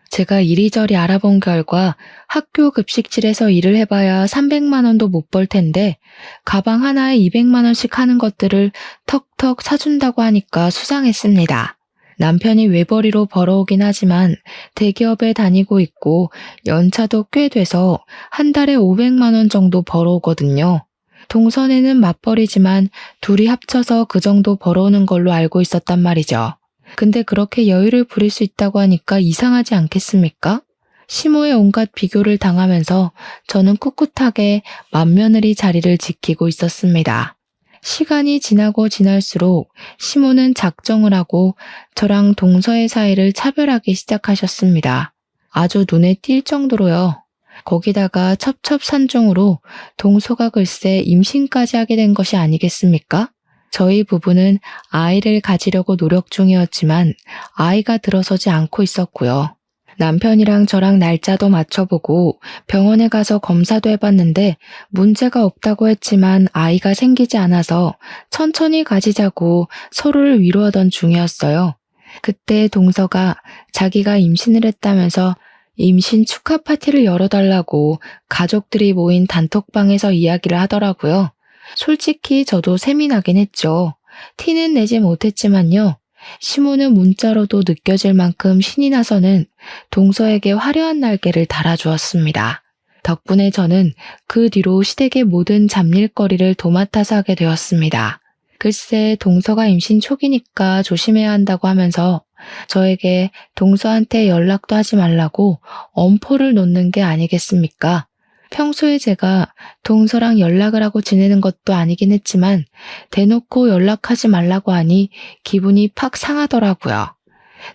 제가 이리저리 알아본 결과 학교 급식실에서 일을 해봐야 300만 원도 못 벌 텐데 가방 하나에 200만 원씩 하는 것들을 턱턱 사준다고 하니까 수상했습니다. 남편이 외벌이로 벌어오긴 하지만 대기업에 다니고 있고 연차도 꽤 돼서 한 달에 500만 원 정도 벌어오거든요. 동선에는 맞벌이지만 둘이 합쳐서 그 정도 벌어오는 걸로 알고 있었단 말이죠. 근데 그렇게 여유를 부릴 수 있다고 하니까 이상하지 않겠습니까? 시모의 온갖 비교를 당하면서 저는 꿋꿋하게 맏며느리 자리를 지키고 있었습니다. 시간이 지나고 지날수록 시모는 작정을 하고 저랑 동서의 사이를 차별하기 시작하셨습니다. 아주 눈에 띌 정도로요. 거기다가 첩첩산중으로 동서가 글쎄 임신까지 하게 된 것이 아니겠습니까? 저희 부부는 아이를 가지려고 노력 중이었지만 아이가 들어서지 않고 있었고요. 남편이랑 저랑 날짜도 맞춰보고 병원에 가서 검사도 해봤는데 문제가 없다고 했지만 아이가 생기지 않아서 천천히 가지자고 서로를 위로하던 중이었어요. 그때 동서가 자기가 임신을 했다면서 임신 축하 파티를 열어달라고 가족들이 모인 단톡방에서 이야기를 하더라고요. 솔직히 저도 셈이 나긴 했죠. 티는 내지 못했지만요. 시모는 문자로도 느껴질 만큼 신이 나서는 동서에게 화려한 날개를 달아주었습니다. 덕분에 저는 그 뒤로 시댁의 모든 잡일거리를 도맡아서 하게 되었습니다. 글쎄 동서가 임신 초기니까 조심해야 한다고 하면서 저에게 동서한테 연락도 하지 말라고 엄포를 놓는 게 아니겠습니까? 평소에 제가 동서랑 연락을 하고 지내는 것도 아니긴 했지만 대놓고 연락하지 말라고 하니 기분이 팍 상하더라고요.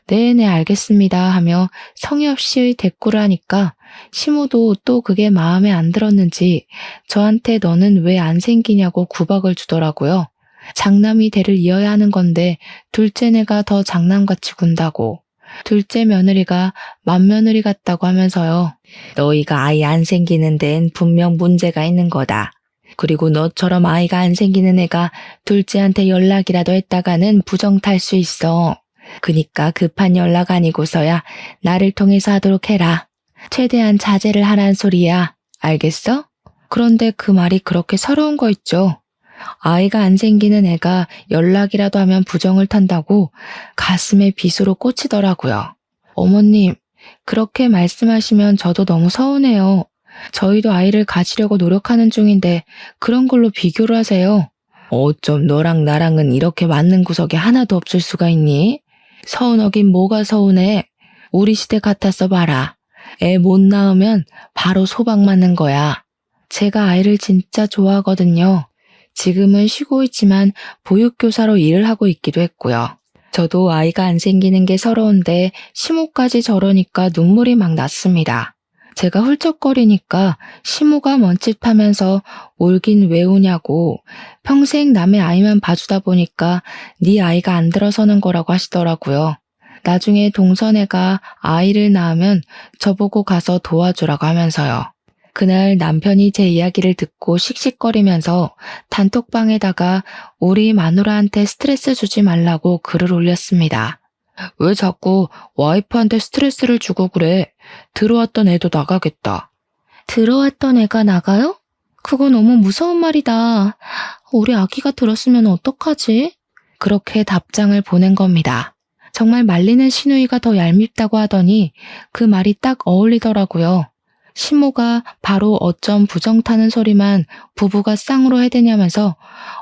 네네 알겠습니다 하며 성의 없이 대꾸를 하니까 시모도 또 그게 마음에 안 들었는지 저한테 너는 왜 안 생기냐고 구박을 주더라고요. 장남이 대를 이어야 하는 건데 둘째네가 더 장남같이 군다고. 둘째 며느리가 맏며느리 같다고 하면서요. 너희가 아이 안 생기는 데엔 분명 문제가 있는 거다. 그리고 너처럼 아이가 안 생기는 애가 둘째한테 연락이라도 했다가는 부정 탈 수 있어. 그니까 급한 연락 아니고서야 나를 통해서 하도록 해라. 최대한 자제를 하란 소리야. 알겠어? 그런데 그 말이 그렇게 서러운 거 있죠. 아이가 안 생기는 애가 연락이라도 하면 부정을 탄다고 가슴에 빗으로 꽂히더라고요. 어머님, 그렇게 말씀하시면 저도 너무 서운해요. 저희도 아이를 가지려고 노력하는 중인데 그런 걸로 비교를 하세요. 어쩜 너랑 나랑은 이렇게 맞는 구석이 하나도 없을 수가 있니? 서운하긴 뭐가 서운해. 우리 시대 같았어 봐라. 애 못 낳으면 바로 소박 맞는 거야. 제가 아이를 진짜 좋아하거든요. 지금은 쉬고 있지만 보육교사로 일을 하고 있기도 했고요. 저도 아이가 안 생기는 게 서러운데 시모까지 저러니까 눈물이 막 났습니다. 제가 훌쩍거리니까 시모가 멈칫하면서 울긴 왜 우냐고 평생 남의 아이만 봐주다 보니까 네 아이가 안 들어서는 거라고 하시더라고요. 나중에 동선애가 아이를 낳으면 저보고 가서 도와주라고 하면서요. 그날 남편이 제 이야기를 듣고 씩씩거리면서 단톡방에다가 우리 마누라한테 스트레스 주지 말라고 글을 올렸습니다. 왜 자꾸 와이프한테 스트레스를 주고 그래? 들어왔던 애도 나가겠다. 들어왔던 애가 나가요? 그거 너무 무서운 말이다. 우리 아기가 들었으면 어떡하지? 그렇게 답장을 보낸 겁니다. 정말 말리는 시누이가 더 얄밉다고 하더니 그 말이 딱 어울리더라고요. 시모가 바로 어쩜 부정 타는 소리만 부부가 쌍으로 해대냐면서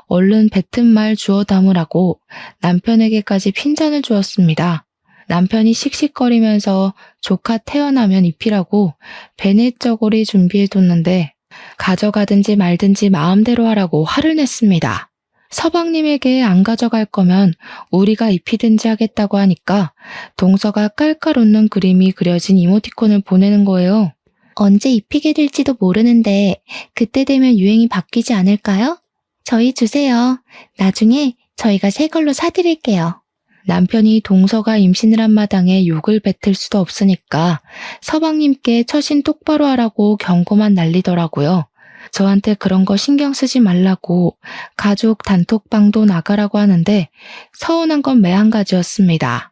얼른 뱉은 말 주워 담으라고 남편에게까지 핀잔을 주었습니다. 남편이 씩씩거리면서 조카 태어나면 입히라고 베넷 저고리 준비해뒀는데 가져가든지 말든지 마음대로 하라고 화를 냈습니다. 서방님에게 안 가져갈 거면 우리가 입히든지 하겠다고 하니까 동서가 깔깔 웃는 그림이 그려진 이모티콘을 보내는 거예요. 언제 입히게 될지도 모르는데 그때 되면 유행이 바뀌지 않을까요? 저희 주세요. 나중에 저희가 새 걸로 사드릴게요. 남편이 동서가 임신을 한 마당에 욕을 뱉을 수도 없으니까 서방님께 처신 똑바로 하라고 경고만 날리더라고요. 저한테 그런 거 신경 쓰지 말라고 가족 단톡방도 나가라고 하는데 서운한 건 매한 가지였습니다.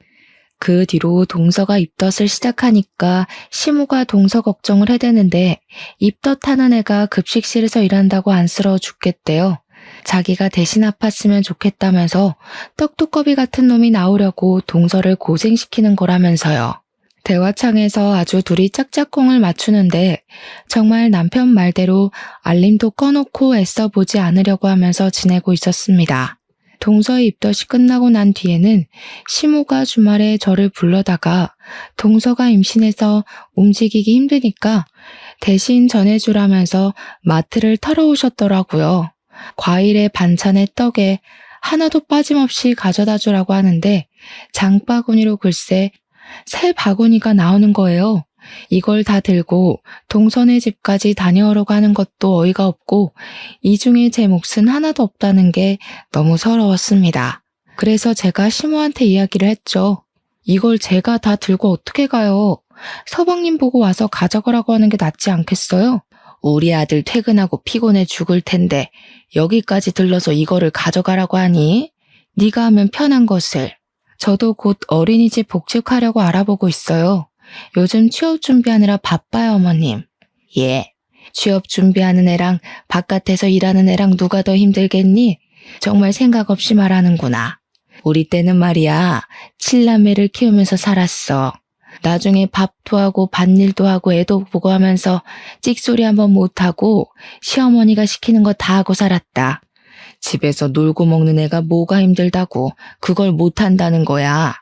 그 뒤로 동서가 입덧을 시작하니까 시모가 동서 걱정을 해대는데 입덧하는 애가 급식실에서 일한다고 안쓰러워 죽겠대요. 자기가 대신 아팠으면 좋겠다면서 떡두꺼비 같은 놈이 나오려고 동서를 고생시키는 거라면서요. 대화창에서 아주 둘이 짝짝꿍을 맞추는데 정말 남편 말대로 알림도 꺼놓고 애써 보지 않으려고 하면서 지내고 있었습니다. 동서의 입덧이 끝나고 난 뒤에는 시모가 주말에 저를 불러다가 동서가 임신해서 움직이기 힘드니까 대신 전해주라면서 마트를 털어오셨더라고요. 과일에 반찬에 떡에 하나도 빠짐없이 가져다 주라고 하는데 장바구니로 글쎄 새 바구니가 나오는 거예요. 이걸 다 들고 동선의 집까지 다녀오려고 하는 것도 어이가 없고 이 중에 제 몫은 하나도 없다는 게 너무 서러웠습니다. 그래서 제가 시모한테 이야기를 했죠. 이걸 제가 다 들고 어떻게 가요? 서방님 보고 와서 가져가라고 하는 게 낫지 않겠어요? 우리 아들 퇴근하고 피곤해 죽을 텐데 여기까지 들러서 이거를 가져가라고 하니? 네가 하면 편한 것을. 저도 곧 어린이집 복직하려고 알아보고 있어요. 요즘 취업 준비하느라 바빠요, 어머님. 예. 취업 준비하는 애랑 바깥에서 일하는 애랑 누가 더 힘들겠니? 정말 생각 없이 말하는구나. 우리 때는 말이야, 7남매를 키우면서 살았어. 나중에 밥도 하고 밭일도 하고 애도 보고 하면서 찍소리 한번 못하고 시어머니가 시키는 거 다 하고 살았다. 집에서 놀고 먹는 애가 뭐가 힘들다고 그걸 못한다는 거야.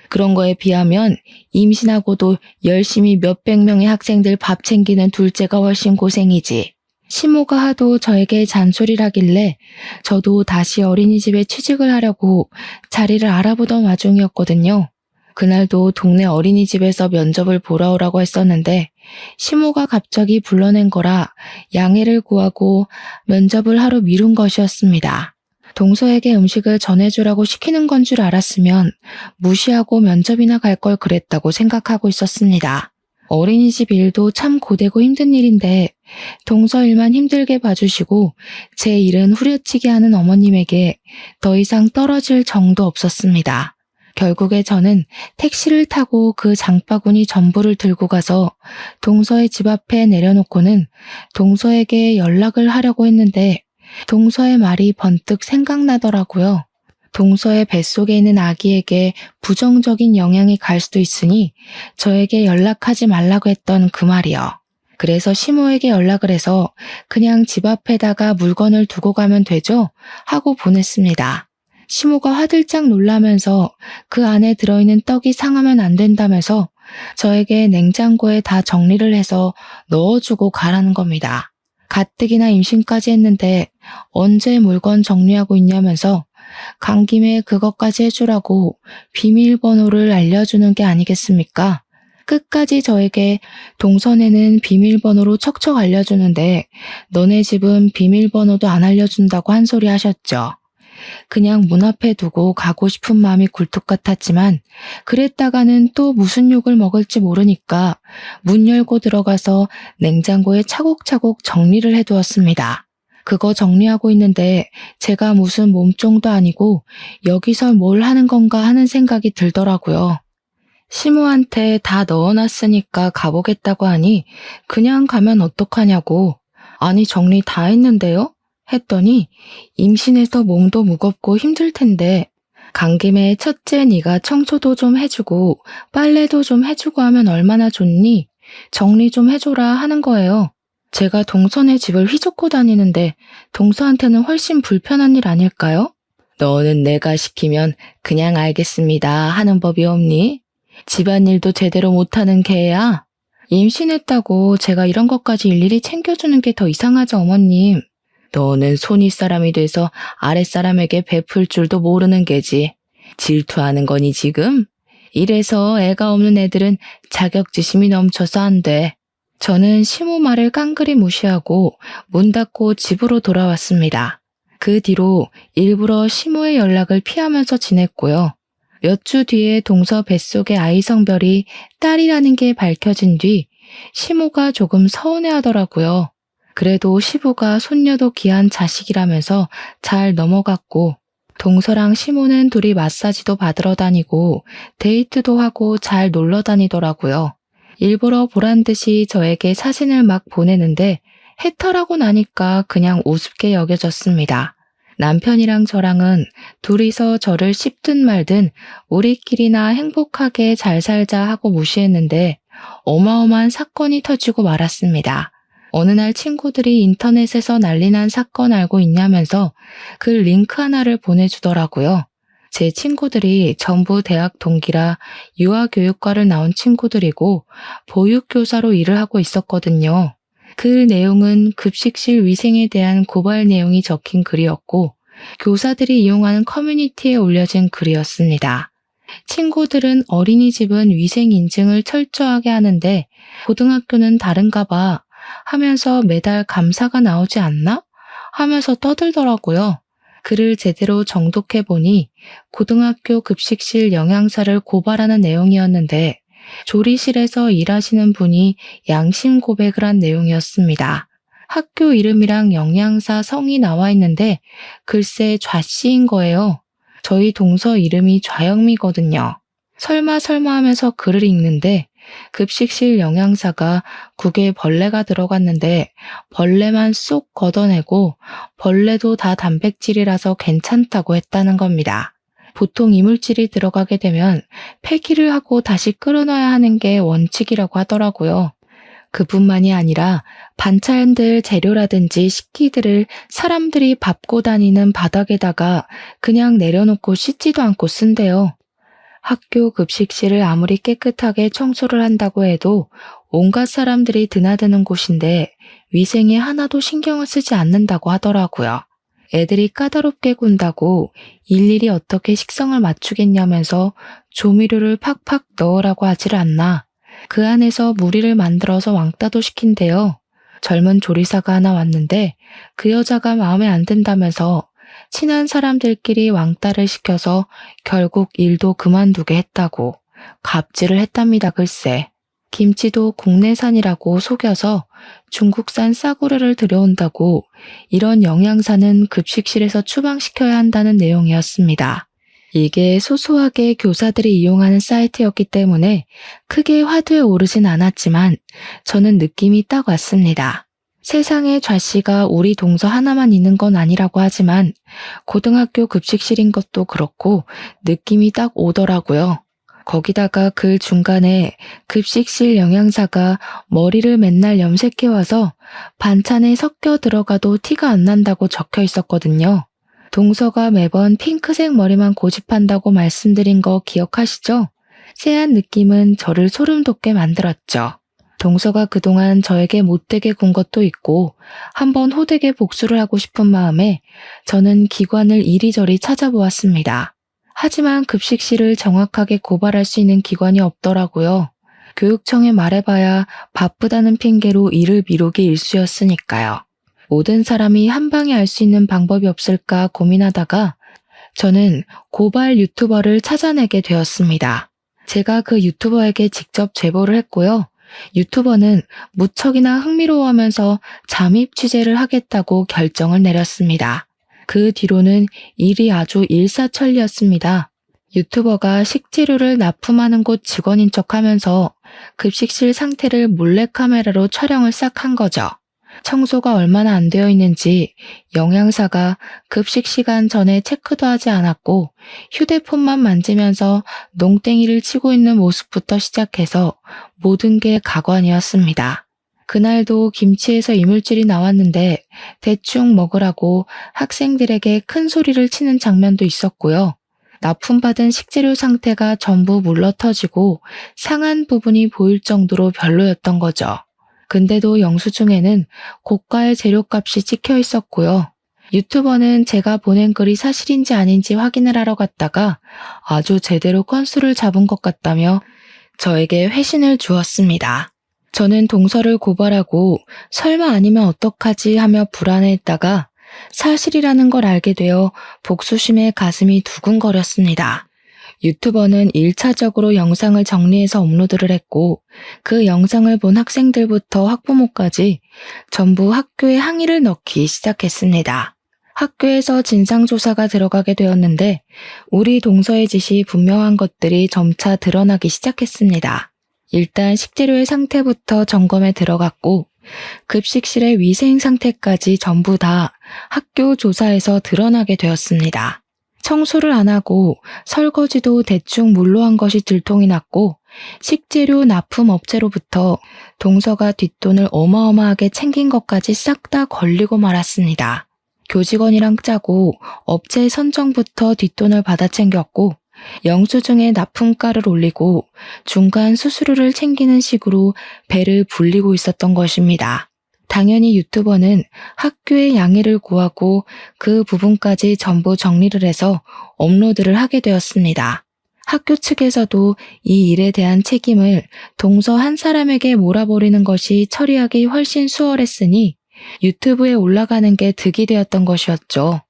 그런 거에 비하면 임신하고도 열심히 몇백 명의 학생들 밥 챙기는 둘째가 훨씬 고생이지. 시모가 하도 저에게 잔소리를 하길래 저도 다시 어린이집에 취직을 하려고 자리를 알아보던 와중이었거든요. 그날도 동네 어린이집에서 면접을 보러 오라고 했었는데 시모가 갑자기 불러낸 거라 양해를 구하고 면접을 하루 미룬 것이었습니다. 동서에게 음식을 전해주라고 시키는 건 줄 알았으면 무시하고 면접이나 갈 걸 그랬다고 생각하고 있었습니다. 어린이집 일도 참 고되고 힘든 일인데 동서 일만 힘들게 봐주시고 제 일은 후려치게 하는 어머님에게 더 이상 떨어질 정도 없었습니다. 결국에 저는 택시를 타고 그 장바구니 전부를 들고 가서 동서의 집 앞에 내려놓고는 동서에게 연락을 하려고 했는데 동서의 말이 번뜩 생각나더라고요. 동서의 뱃속에 있는 아기에게 부정적인 영향이 갈 수도 있으니 저에게 연락하지 말라고 했던 그 말이요. 그래서 시모에게 연락을 해서 그냥 집 앞에다가 물건을 두고 가면 되죠? 하고 보냈습니다. 시모가 화들짝 놀라면서 그 안에 들어있는 떡이 상하면 안 된다면서 저에게 냉장고에 다 정리를 해서 넣어주고 가라는 겁니다. 가뜩이나 임신까지 했는데 언제 물건 정리하고 있냐면서 간 김에 그것까지 해주라고 비밀번호를 알려주는 게 아니겠습니까? 끝까지 저에게 동선에는 비밀번호로 척척 알려주는데 너네 집은 비밀번호도 안 알려준다고 한 소리 하셨죠. 그냥 문 앞에 두고 가고 싶은 마음이 굴뚝 같았지만 그랬다가는 또 무슨 욕을 먹을지 모르니까 문 열고 들어가서 냉장고에 차곡차곡 정리를 해두었습니다. 그거 정리하고 있는데 제가 무슨 몸종도 아니고 여기서 뭘 하는 건가 하는 생각이 들더라고요. 시모한테 다 넣어놨으니까 가보겠다고 하니 그냥 가면 어떡하냐고. 아니 정리 다 했는데요? 했더니 임신해서 몸도 무겁고 힘들 텐데 간 김에 첫째 네가 청소도 좀 해주고 빨래도 좀 해주고 하면 얼마나 좋니? 정리 좀 해줘라 하는 거예요. 제가 동선의 집을 휘젓고 다니는데 동서한테는 훨씬 불편한 일 아닐까요? 너는 내가 시키면 그냥 알겠습니다 하는 법이 없니? 집안일도 제대로 못하는 개야? 임신했다고 제가 이런 것까지 일일이 챙겨주는 게 더 이상하죠, 어머님. 너는 손윗사람이 돼서 아랫사람에게 베풀 줄도 모르는 게지. 질투하는 거니 지금? 이래서 애가 없는 애들은 자격지심이 넘쳐서 안 돼. 저는 시모 말을 깡그리 무시하고 문 닫고 집으로 돌아왔습니다. 그 뒤로 일부러 시모의 연락을 피하면서 지냈고요. 몇 주 뒤에 동서 뱃속의 아이 성별이 딸이라는 게 밝혀진 뒤 시모가 조금 서운해하더라고요. 그래도 시부가 손녀도 귀한 자식이라면서 잘 넘어갔고 동서랑 시모는 둘이 마사지도 받으러 다니고 데이트도 하고 잘 놀러 다니더라고요. 일부러 보란 듯이 저에게 사진을 막 보내는데 해탈하고 나니까 그냥 우습게 여겨졌습니다. 남편이랑 저랑은 둘이서 저를 씹든 말든 우리끼리나 행복하게 잘 살자 하고 무시했는데 어마어마한 사건이 터지고 말았습니다. 어느 날 친구들이 인터넷에서 난리난 사건 알고 있냐면서 그 링크 하나를 보내주더라고요. 제 친구들이 전부 대학 동기라 유아교육과를 나온 친구들이고 보육교사로 일을 하고 있었거든요. 그 내용은 급식실 위생에 대한 고발 내용이 적힌 글이었고 교사들이 이용하는 커뮤니티에 올려진 글이었습니다. 친구들은 어린이집은 위생 인증을 철저하게 하는데 고등학교는 다른가 봐 하면서 매달 감사가 나오지 않나? 하면서 떠들더라고요. 글을 제대로 정독해보니 고등학교 급식실 영양사를 고발하는 내용이었는데 조리실에서 일하시는 분이 양심 고백을 한 내용이었습니다. 학교 이름이랑 영양사 성이 나와 있는데 글쎄 좌씨인 거예요. 저희 동서 이름이 좌영미거든요. 설마 하면서 글을 읽는데 급식실 영양사가 국에 벌레가 들어갔는데 벌레만 쏙 걷어내고 벌레도 다 단백질이라서 괜찮다고 했다는 겁니다. 보통 이물질이 들어가게 되면 폐기를 하고 다시 끓여놔야 하는 게 원칙이라고 하더라고요. 그뿐만이 아니라 반찬들 재료라든지 식기들을 사람들이 밟고 다니는 바닥에다가 그냥 내려놓고 씻지도 않고 쓴대요. 학교 급식실을 아무리 깨끗하게 청소를 한다고 해도 온갖 사람들이 드나드는 곳인데 위생에 하나도 신경을 쓰지 않는다고 하더라고요. 애들이 까다롭게 군다고 일일이 어떻게 식성을 맞추겠냐면서 조미료를 팍팍 넣으라고 하질 않나. 그 안에서 무리를 만들어서 왕따도 시킨대요. 젊은 조리사가 하나 왔는데 그 여자가 마음에 안 든다면서 친한 사람들끼리 왕따를 시켜서 결국 일도 그만두게 했다고 갑질을 했답니다. 글쎄. 김치도 국내산이라고 속여서 중국산 싸구려를 들여온다고 이런 영양사는 급식실에서 추방시켜야 한다는 내용이었습니다. 이게 소소하게 교사들이 이용하는 사이트였기 때문에 크게 화두에 오르진 않았지만 저는 느낌이 딱 왔습니다. 세상에 좌씨가 우리 동서 하나만 있는 건 아니라고 하지만 고등학교 급식실인 것도 그렇고 느낌이 딱 오더라고요. 거기다가 글 중간에 급식실 영양사가 머리를 맨날 염색해와서 반찬에 섞여 들어가도 티가 안 난다고 적혀 있었거든요. 동서가 매번 핑크색 머리만 고집한다고 말씀드린 거 기억하시죠? 쎄한 느낌은 저를 소름 돋게 만들었죠. 동서가 그동안 저에게 못되게 군 것도 있고 한번 호되게 복수를 하고 싶은 마음에 저는 기관을 이리저리 찾아보았습니다. 하지만 급식실을 정확하게 고발할 수 있는 기관이 없더라고요. 교육청에 말해봐야 바쁘다는 핑계로 일을 미루기 일쑤였으니까요. 모든 사람이 한 방에 알 수 있는 방법이 없을까 고민하다가 저는 고발 유튜버를 찾아내게 되었습니다. 제가 그 유튜버에게 직접 제보를 했고요. 유튜버는 무척이나 흥미로워하면서 잠입 취재를 하겠다고 결정을 내렸습니다. 그 뒤로는 일이 아주 일사천리였습니다. 유튜버가 식재료를 납품하는 곳 직원인 척하면서 급식실 상태를 몰래카메라로 촬영을 싹 한 거죠. 청소가 얼마나 안 되어 있는지 영양사가 급식 시간 전에 체크도 하지 않았고 휴대폰만 만지면서 농땡이를 치고 있는 모습부터 시작해서 모든 게 가관이었습니다. 그날도 김치에서 이물질이 나왔는데 대충 먹으라고 학생들에게 큰 소리를 치는 장면도 있었고요. 납품받은 식재료 상태가 전부 물러터지고 상한 부분이 보일 정도로 별로였던 거죠. 근데도 영수증에는 고가의 재료값이 찍혀 있었고요. 유튜버는 제가 보낸 글이 사실인지 아닌지 확인을 하러 갔다가 아주 제대로 건수를 잡은 것 같다며 저에게 회신을 주었습니다. 저는 동서를 고발하고 설마 아니면 어떡하지 하며 불안해했다가 사실이라는 걸 알게 되어 복수심에 가슴이 두근거렸습니다. 유튜버는 1차적으로 영상을 정리해서 업로드를 했고 그 영상을 본 학생들부터 학부모까지 전부 학교에 항의를 넣기 시작했습니다. 학교에서 진상조사가 들어가게 되었는데 우리 동서의 짓이 분명한 것들이 점차 드러나기 시작했습니다. 일단 식재료의 상태부터 점검에 들어갔고 급식실의 위생 상태까지 전부 다 학교 조사에서 드러나게 되었습니다. 청소를 안 하고 설거지도 대충 물로 한 것이 들통이 났고 식재료 납품 업체로부터 동서가 뒷돈을 어마어마하게 챙긴 것까지 싹 다 걸리고 말았습니다. 교직원이랑 짜고 업체 선정부터 뒷돈을 받아 챙겼고 영수증에 납품가를 올리고 중간 수수료를 챙기는 식으로 배를 불리고 있었던 것입니다. 당연히 유튜버는 학교에 양해를 구하고 그 부분까지 전부 정리를 해서 업로드를 하게 되었습니다. 학교 측에서도 이 일에 대한 책임을 동서 한 사람에게 몰아버리는 것이 처리하기 훨씬 수월했으니 유튜브에 올라가는 게 득이 되었던 것이었죠.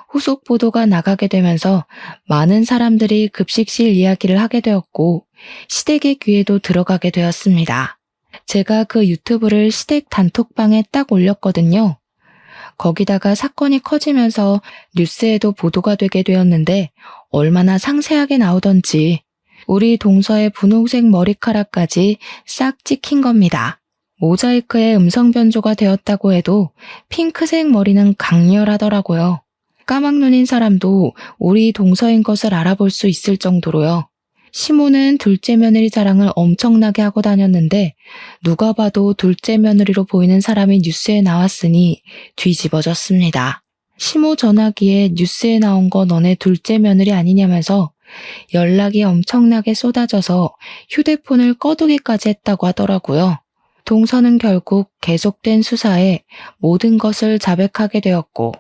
후속 보도가 나가게 되면서 많은 사람들이 급식실 이야기를 하게 되었고 시댁의 귀에도 들어가게 되었습니다. 제가 그 유튜브를 시댁 단톡방에 딱 올렸거든요. 거기다가 사건이 커지면서 뉴스에도 보도가 되게 되었는데 얼마나 상세하게 나오던지 우리 동서의 분홍색 머리카락까지 싹 찍힌 겁니다. 모자이크에 음성 변조가 되었다고 해도 핑크색 머리는 강렬하더라고요. 까막눈인 사람도 우리 동서인 것을 알아볼 수 있을 정도로요. 시모는 둘째 며느리 자랑을 엄청나게 하고 다녔는데 누가 봐도 둘째 며느리로 보이는 사람이 뉴스에 나왔으니 뒤집어졌습니다. 시모 전화기에 뉴스에 나온 거 너네 둘째 며느리 아니냐면서 연락이 엄청나게 쏟아져서 휴대폰을 꺼두기까지 했다고 하더라고요. 동서는 결국 계속된 수사에 모든 것을 자백하게 되었고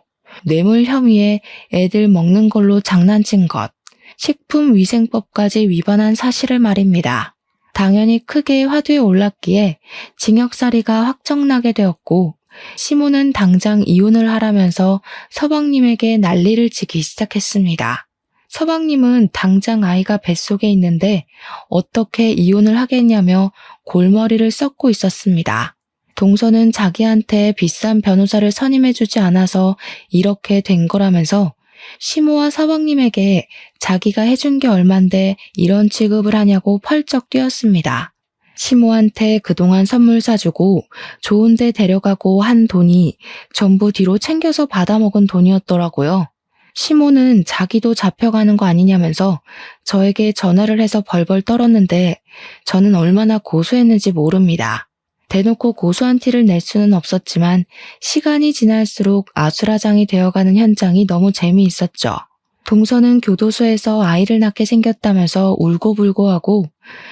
뇌물 혐의에 애들 먹는 걸로 장난친 것, 식품위생법까지 위반한 사실을 말입니다. 당연히 크게 화두에 올랐기에 징역살이가 확정나게 되었고 시모는 당장 이혼을 하라면서 서방님에게 난리를 치기 시작했습니다. 서방님은 당장 아이가 뱃속에 있는데 어떻게 이혼을 하겠냐며 골머리를 썩고 있었습니다. 동서는 자기한테 비싼 변호사를 선임해주지 않아서 이렇게 된 거라면서 시모와 서방님에게 자기가 해준 게 얼만데 이런 취급을 하냐고 펄쩍 뛰었습니다. 시모한테 그동안 선물 사주고 좋은 데 데려가고 한 돈이 전부 뒤로 챙겨서 받아먹은 돈이었더라고요. 시모는 자기도 잡혀가는 거 아니냐면서 저에게 전화를 해서 벌벌 떨었는데 저는 얼마나 고소했는지 모릅니다. 대놓고 고소한 티를 낼 수는 없었지만 시간이 지날수록 아수라장이 되어가는 현장이 너무 재미있었죠. 동서는 교도소에서 아이를 낳게 생겼다면서 울고불고 하고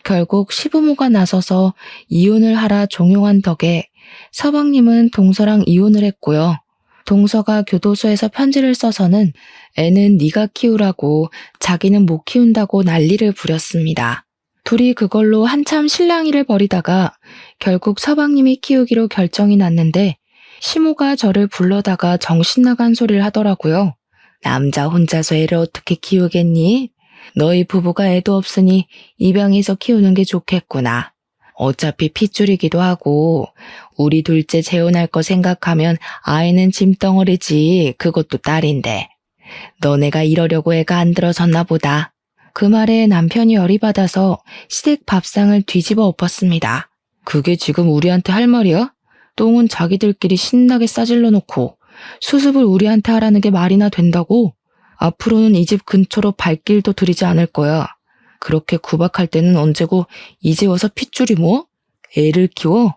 결국 시부모가 나서서 이혼을 하라 종용한 덕에 서방님은 동서랑 이혼을 했고요. 동서가 교도소에서 편지를 써서는 애는 네가 키우라고 자기는 못 키운다고 난리를 부렸습니다. 둘이 그걸로 한참 실랑이를 벌이다가 결국 서방님이 키우기로 결정이 났는데 시모가 저를 불러다가 정신 나간 소리를 하더라고요. 남자 혼자서 애를 어떻게 키우겠니? 너희 부부가 애도 없으니 입양해서 키우는 게 좋겠구나. 어차피 핏줄이기도 하고 우리 둘째 재혼할 거 생각하면 아이는 짐덩어리지 그것도 딸인데. 너네가 이러려고 애가 안 들어섰나 보다. 그 말에 남편이 열이 받아서 시댁 밥상을 뒤집어 엎었습니다. 그게 지금 우리한테 할 말이야? 똥은 자기들끼리 신나게 싸질러 놓고 수습을 우리한테 하라는 게 말이나 된다고? 앞으로는 이 집 근처로 발길도 들이지 않을 거야. 그렇게 구박할 때는 언제고 이제 와서 핏줄이 뭐? 애를 키워?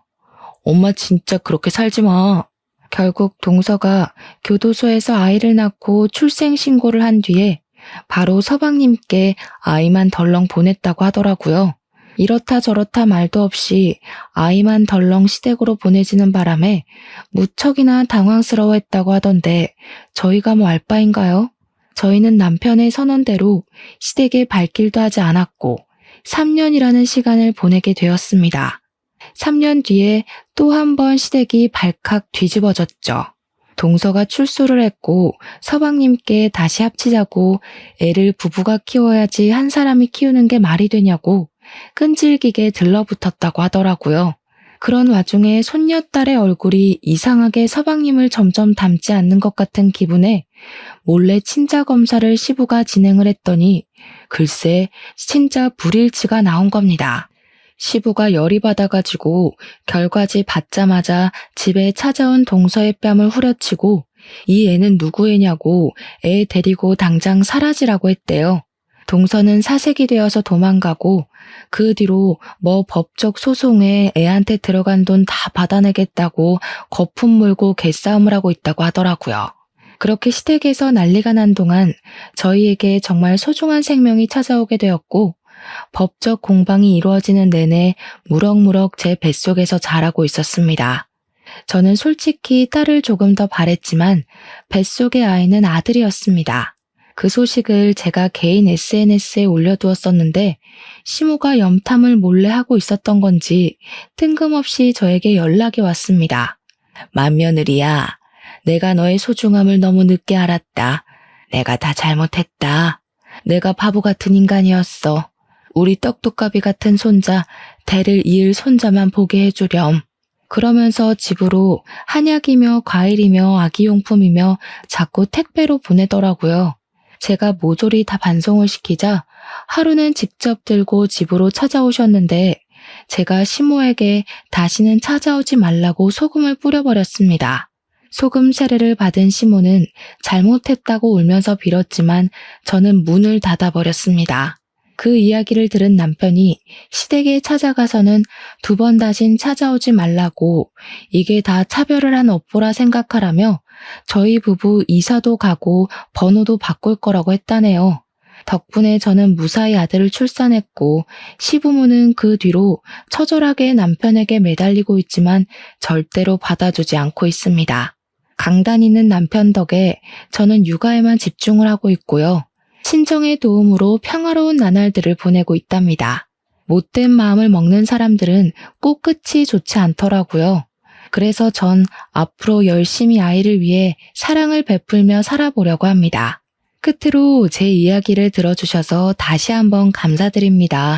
엄마 진짜 그렇게 살지 마. 결국 동서가 교도소에서 아이를 낳고 출생신고를 한 뒤에 바로 서방님께 아이만 덜렁 보냈다고 하더라고요. 이렇다 저렇다 말도 없이 아이만 덜렁 시댁으로 보내지는 바람에 무척이나 당황스러워했다고 하던데 저희가 뭐 알바인가요? 저희는 남편의 선언대로 시댁에 발길도 하지 않았고 3년이라는 시간을 보내게 되었습니다. 3년 뒤에 또 한 번 시댁이 발칵 뒤집어졌죠. 동서가 출소를 했고 서방님께 다시 합치자고 애를 부부가 키워야지 한 사람이 키우는 게 말이 되냐고 끈질기게 들러붙었다고 하더라고요. 그런 와중에 손녀딸의 얼굴이 이상하게 서방님을 점점 닮지 않는 것 같은 기분에 몰래 친자 검사를 시부가 진행을 했더니 글쎄 친자 불일치가 나온 겁니다. 시부가 열이 받아가지고 결과지 받자마자 집에 찾아온 동서의 뺨을 후려치고 이 애는 누구 애냐고 애 데리고 당장 사라지라고 했대요. 동서는 사색이 되어서 도망가고 그 뒤로 뭐 법적 소송에 애한테 들어간 돈 다 받아내겠다고 거품 물고 개싸움을 하고 있다고 하더라고요. 그렇게 시댁에서 난리가 난 동안 저희에게 정말 소중한 생명이 찾아오게 되었고 법적 공방이 이루어지는 내내 무럭무럭 제 뱃속에서 자라고 있었습니다. 저는 솔직히 딸을 조금 더 바랬지만 뱃속의 아이는 아들이었습니다. 그 소식을 제가 개인 SNS에 올려두었었는데 시모가 염탐을 몰래 하고 있었던 건지 뜬금없이 저에게 연락이 왔습니다. 맏며느리야, 내가 너의 소중함을 너무 늦게 알았다. 내가 다 잘못했다. 내가 바보 같은 인간이었어. 우리 떡두꺼비 같은 손자, 대를 이을 손자만 보게 해주렴. 그러면서 집으로 한약이며 과일이며 아기용품이며 자꾸 택배로 보내더라고요. 제가 모조리 다 반송을 시키자 하루는 직접 들고 집으로 찾아오셨는데 제가 시모에게 다시는 찾아오지 말라고 소금을 뿌려버렸습니다. 소금 세례를 받은 시모는 잘못했다고 울면서 빌었지만 저는 문을 닫아버렸습니다. 그 이야기를 들은 남편이 시댁에 찾아가서는 2번 다신 찾아오지 말라고 이게 다 차별을 한 업보라 생각하라며 저희 부부 이사도 가고 번호도 바꿀 거라고 했다네요. 덕분에 저는 무사히 아들을 출산했고 시부모는 그 뒤로 처절하게 남편에게 매달리고 있지만 절대로 받아주지 않고 있습니다. 강단 있는 남편 덕에 저는 육아에만 집중을 하고 있고요. 친정의 도움으로 평화로운 나날들을 보내고 있답니다. 못된 마음을 먹는 사람들은 꼭 끝이 좋지 않더라고요. 그래서 전 앞으로 열심히 아이를 위해 사랑을 베풀며 살아보려고 합니다. 끝으로 제 이야기를 들어주셔서 다시 한번 감사드립니다.